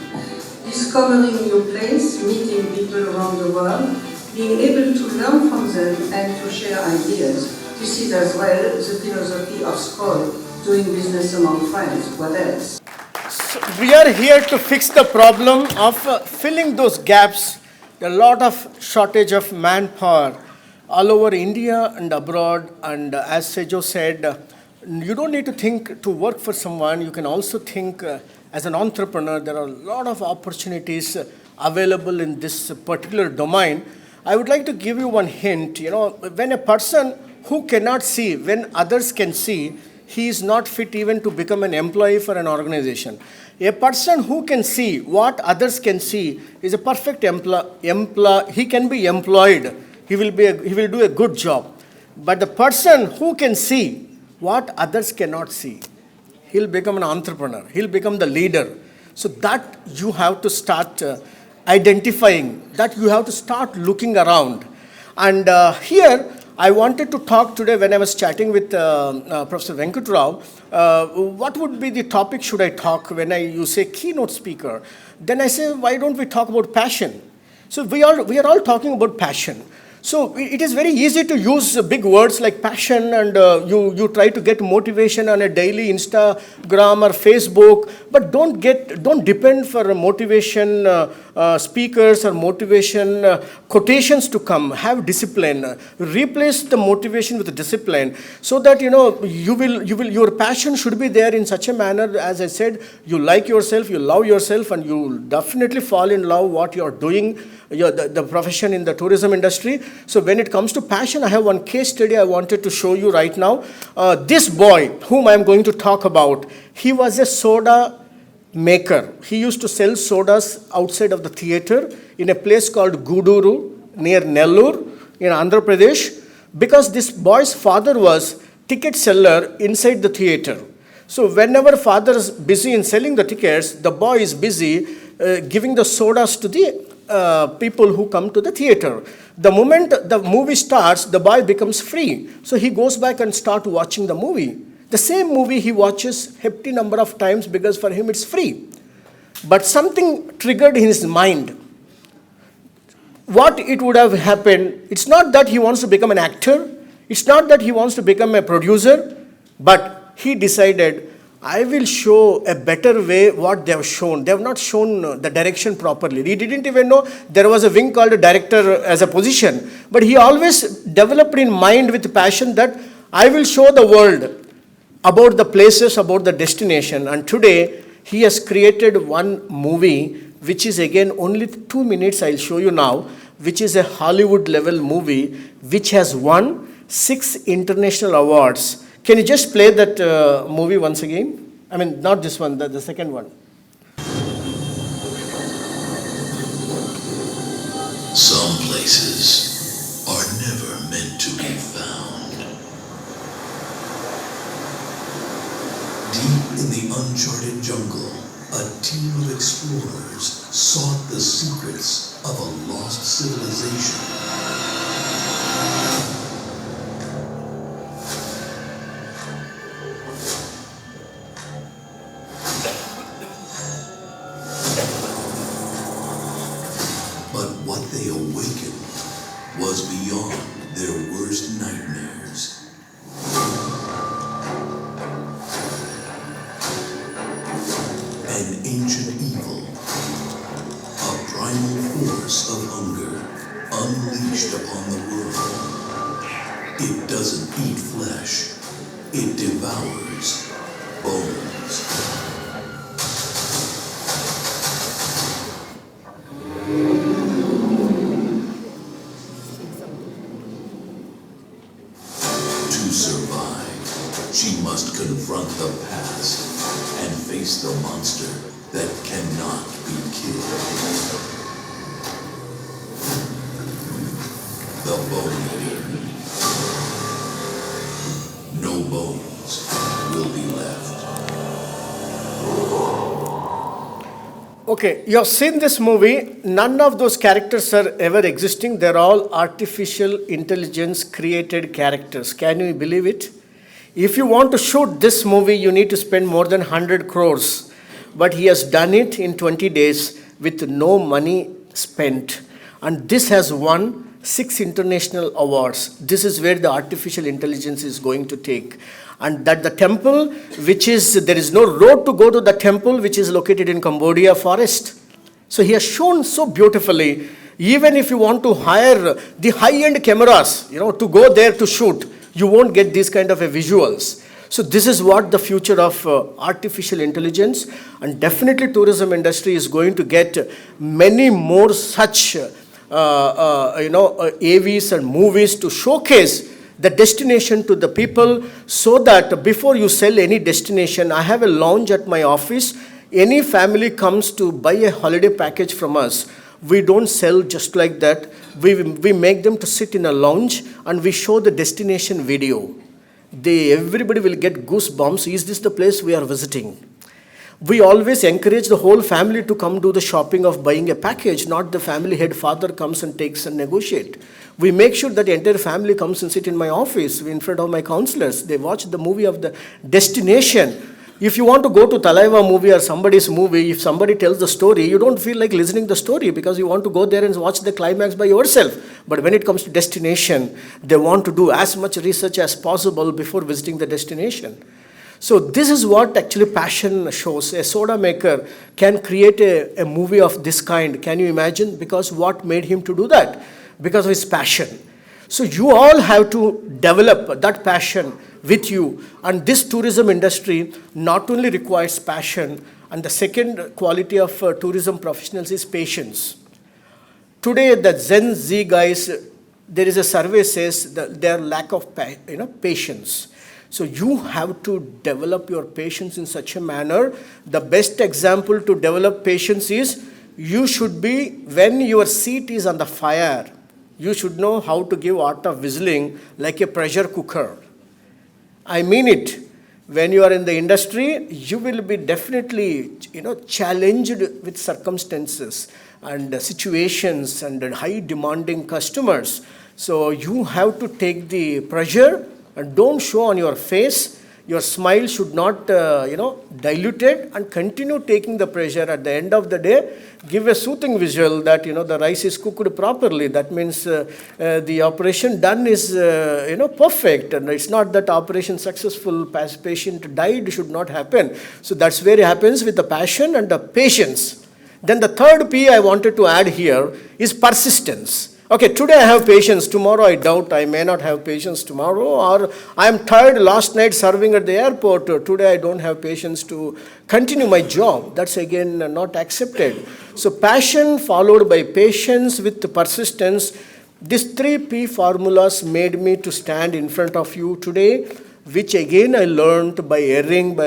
Discovering new places, meeting people around the world, being able to learn from them and to share ideas. This is as well the philosophy of SCOL, doing business among friends. What else? So we are here to fix the problem of filling those gaps. A lot of shortage of manpower all over India and abroad. And as Sejo said, you don't need to think to work for someone. You can also think as an entrepreneur. There are a lot of opportunities available in this particular domain. I would like to give you one hint. When a person who cannot see, when others can see, he is not fit even to become an employee for an organization. A person who can see what others can see is a perfect he can be employed. He will do a good job. But the person who can see what others cannot see, he'll become an entrepreneur. He'll become the leader. So that you have to start identifying, that you have to start looking around. And here, I wanted to talk today when I was chatting with Professor Venkatrao, what would be the topic should I talk when you say keynote speaker? Then I say, why don't we talk about passion? So we are all talking about passion. So it is very easy to use big words like passion, and you try to get motivation on a daily Instagram or Facebook, but don't depend for motivation speakers or motivation quotations to come. Have discipline. Replace the motivation with discipline, so that your passion should be there in such a manner. As I said, you like yourself, you love yourself, and you will definitely fall in love what you are doing. The profession in the tourism industry. So when it comes to passion, I have one case study I wanted to show you right now. This boy, whom I am going to talk about, he was a soda maker. He used to sell sodas outside of the theater in a place called Guduru near Nellore in Andhra Pradesh, because this boy's father was ticket seller inside the theater. So whenever father is busy in selling the tickets, the boy is busy giving the sodas to the people who come to the theater. The moment the movie starts, the boy becomes free. So he goes back and starts watching the movie. The same movie he watches hefty number of times because for him it's free. But something triggered in his mind. What it would have happened, it's not that he wants to become an actor, it's not that he wants to become a producer, but he decided, I will show a better way what they have shown. They have not shown the direction properly. He didn't even know there was a wing called a director as a position. But he always developed in mind with passion that I will show the world about the places, about the destination. And today, he has created one movie, which is again only 2 minutes, I'll show you now, which is a Hollywood level movie, which has won 6 international awards. Can you just play that movie once again? I mean, not this one, the second one. Some places are never meant to be found. Deep in the uncharted jungle, a team of explorers sought the secrets of a lost civilization. But what they awakened was beyond their worst nightmares. An ancient evil, a primal force of hunger unleashed upon the world. It doesn't eat flesh, it devours bones. To survive, she must confront the past and face the monster that cannot be killed. The Bone Eater. No bones will be left. Okay, you have seen this movie. None of those characters are ever existing. They're all artificial intelligence created characters. Can you believe it? If you want to shoot this movie, you need to spend more than 100 crores. But he has done it in 20 days with no money spent. And this has won 6 international awards. This is where the artificial intelligence is going to take. And that the temple, which is, there is no road to go to the temple, which is located in Cambodia forest. So he has shown so beautifully, even if you want to hire the high-end cameras, to go there to shoot, you won't get these kind of visuals. So this is what the future of artificial intelligence, and definitely tourism industry is going to get many more such AVs and movies to showcase the destination to the people, so that before you sell any destination, I have a lounge at my office. Any family comes to buy a holiday package from us, we don't sell just like that. We make them to sit in a lounge and we show the destination video. Everybody will get goosebumps. Is this the place we are visiting? We always encourage the whole family to come do the shopping of buying a package, not the family head father comes and takes and negotiate. We make sure that the entire family comes and sit in my office in front of my counselors. They watch the movie of the destination. If you want to go to Talaiva movie or somebody's movie, if somebody tells the story, you don't feel like listening the story because you want to go there and watch the climax by yourself. But when it comes to destination, they want to do as much research as possible before visiting the destination. So this is what actually passion shows. A soda maker can create a movie of this kind. Can you imagine? Because what made him to do that? Because of his passion. So you all have to develop that passion with you. And this tourism industry not only requires passion, and the second quality of tourism professionals is patience. Today, the Gen Z guys, there is a survey says that their lack of patience. So you have to develop your patience in such a manner. The best example to develop patience is you should be, when your seat is on the fire, you should know how to give art of whistling like a pressure cooker. I mean it. When you are in the industry, you will be definitely, challenged with circumstances and situations and high demanding customers. So you have to take the pressure and don't show on your face. Your smile should not, diluted, and continue taking the pressure. At the end of the day, give a soothing visual that, the rice is cooked properly. That means the operation done is, perfect. And it's not that operation successful, patient died should not happen. So that's where it happens with the passion and the patience. Then the third P I wanted to add here is persistence. Okay, today I have patience, tomorrow I doubt I may not have patience tomorrow, or I am tired last night serving at the airport, today I don't have patience to continue my job. That's again not accepted. So passion followed by patience with persistence, these 3P formulas made me to stand in front of you today, which again I learned by erring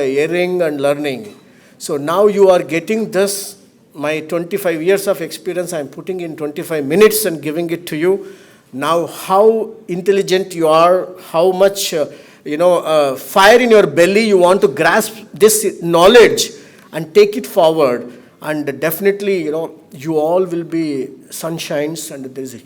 and learning. So now you are getting this. My 25 years of experience, I'm putting in 25 minutes and giving it to you. Now, how intelligent you are, how much, fire in your belly you want to grasp this knowledge and take it forward. And definitely, you all will be sunshines, and there is a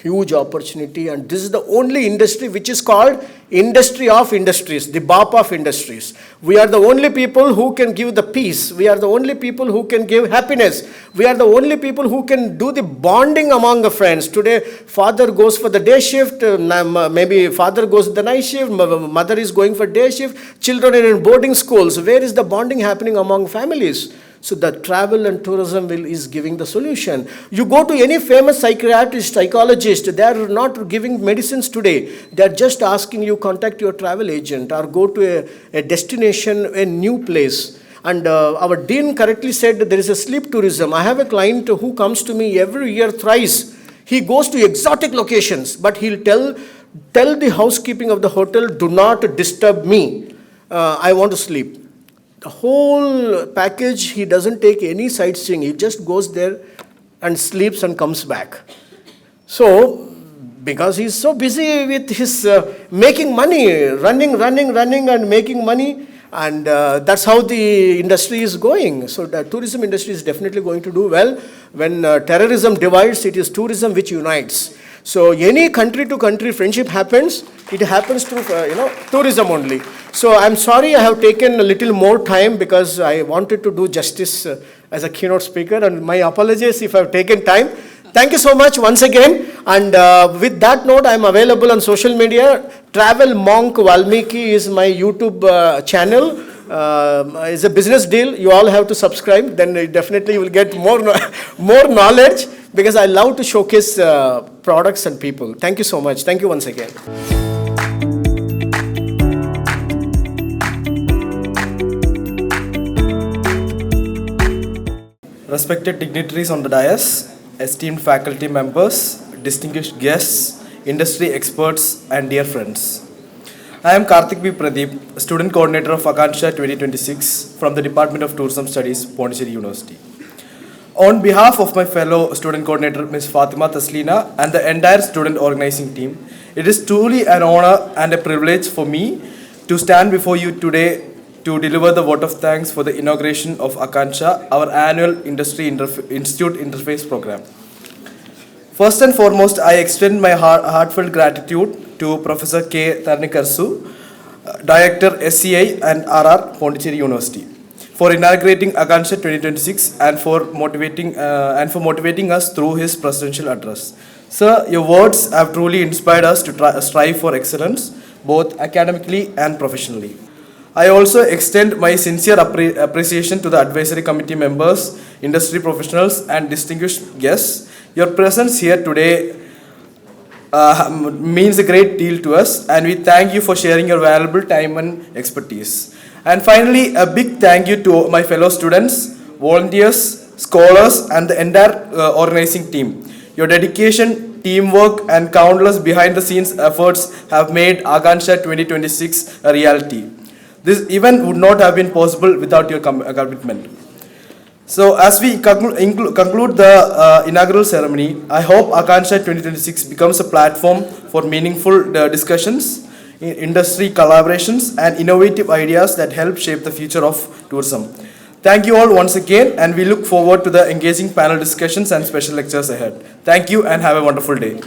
huge opportunity. And this is the only industry which is called industry of industries, the BOP of industries. We are the only people who can give the peace. We are the only people who can give happiness. We are the only people who can do the bonding among the friends. Today, father goes for the day shift, maybe father goes to the night shift, mother is going for day shift, children are in boarding schools. Where is the bonding happening among families? So the travel and tourism is giving the solution. You go to any famous psychiatrist, psychologist, they are not giving medicines today. They are just asking you contact your travel agent or go to a destination, a new place. And our dean correctly said that there is a sleep tourism. I have a client who comes to me every year thrice. He goes to exotic locations, but he'll tell the housekeeping of the hotel, do not disturb me. I want to sleep. The whole package, he doesn't take any sightseeing. He just goes there and sleeps and comes back. So, because he's so busy with his making money, running and making money, and that's how the industry is going. So the tourism industry is definitely going to do well. When terrorism divides, it is tourism which unites. So any country to country friendship happens, it happens through tourism only. So I'm sorry I have taken a little more time because I wanted to do justice as a keynote speaker, and my apologies if I've taken time. Thank you so much once again, and with that note, I'm available on social media. Travel Monk Valmiki is my YouTube channel. It's a business deal. You all have to subscribe. Then definitely you will get more knowledge, because I love to showcase products and people. Thank you so much. Thank you once again. Respected dignitaries on the dais, esteemed faculty members, distinguished guests, industry experts, and dear friends. I am Karthik B. Pradeep, Student Coordinator of Akanksha 2026 from the Department of Tourism Studies, Pondicherry University. On behalf of my fellow Student Coordinator, Ms. Fatima Taslina, and the entire student organizing team, it is truly an honor and a privilege for me to stand before you today to deliver the vote of thanks for the inauguration of Akanksha, our annual Institute Interface program. First and foremost, I extend my heartfelt gratitude to Professor K. Tarnikarsu, Director SCI and RR, Pondicherry University, for inaugurating Akanksha 2026 and for motivating us through his presidential address. Sir, your words have truly inspired us to strive for excellence, both academically and professionally. I also extend my sincere appreciation to the advisory committee members, industry professionals, and distinguished guests. Your presence here today means a great deal to us, and we thank you for sharing your valuable time and expertise. And finally, a big thank you to my fellow students, volunteers, scholars, and the entire organizing team. Your dedication teamwork, and countless behind-the-scenes efforts have made Akanksha 2026 a reality. This event would not have been possible without your commitment. So, as we conclude the inaugural ceremony, I hope Akanksha 2026 becomes a platform for meaningful discussions, industry collaborations, and innovative ideas that help shape the future of tourism. Thank you all once again, and we look forward to the engaging panel discussions and special lectures ahead. Thank you and have a wonderful day.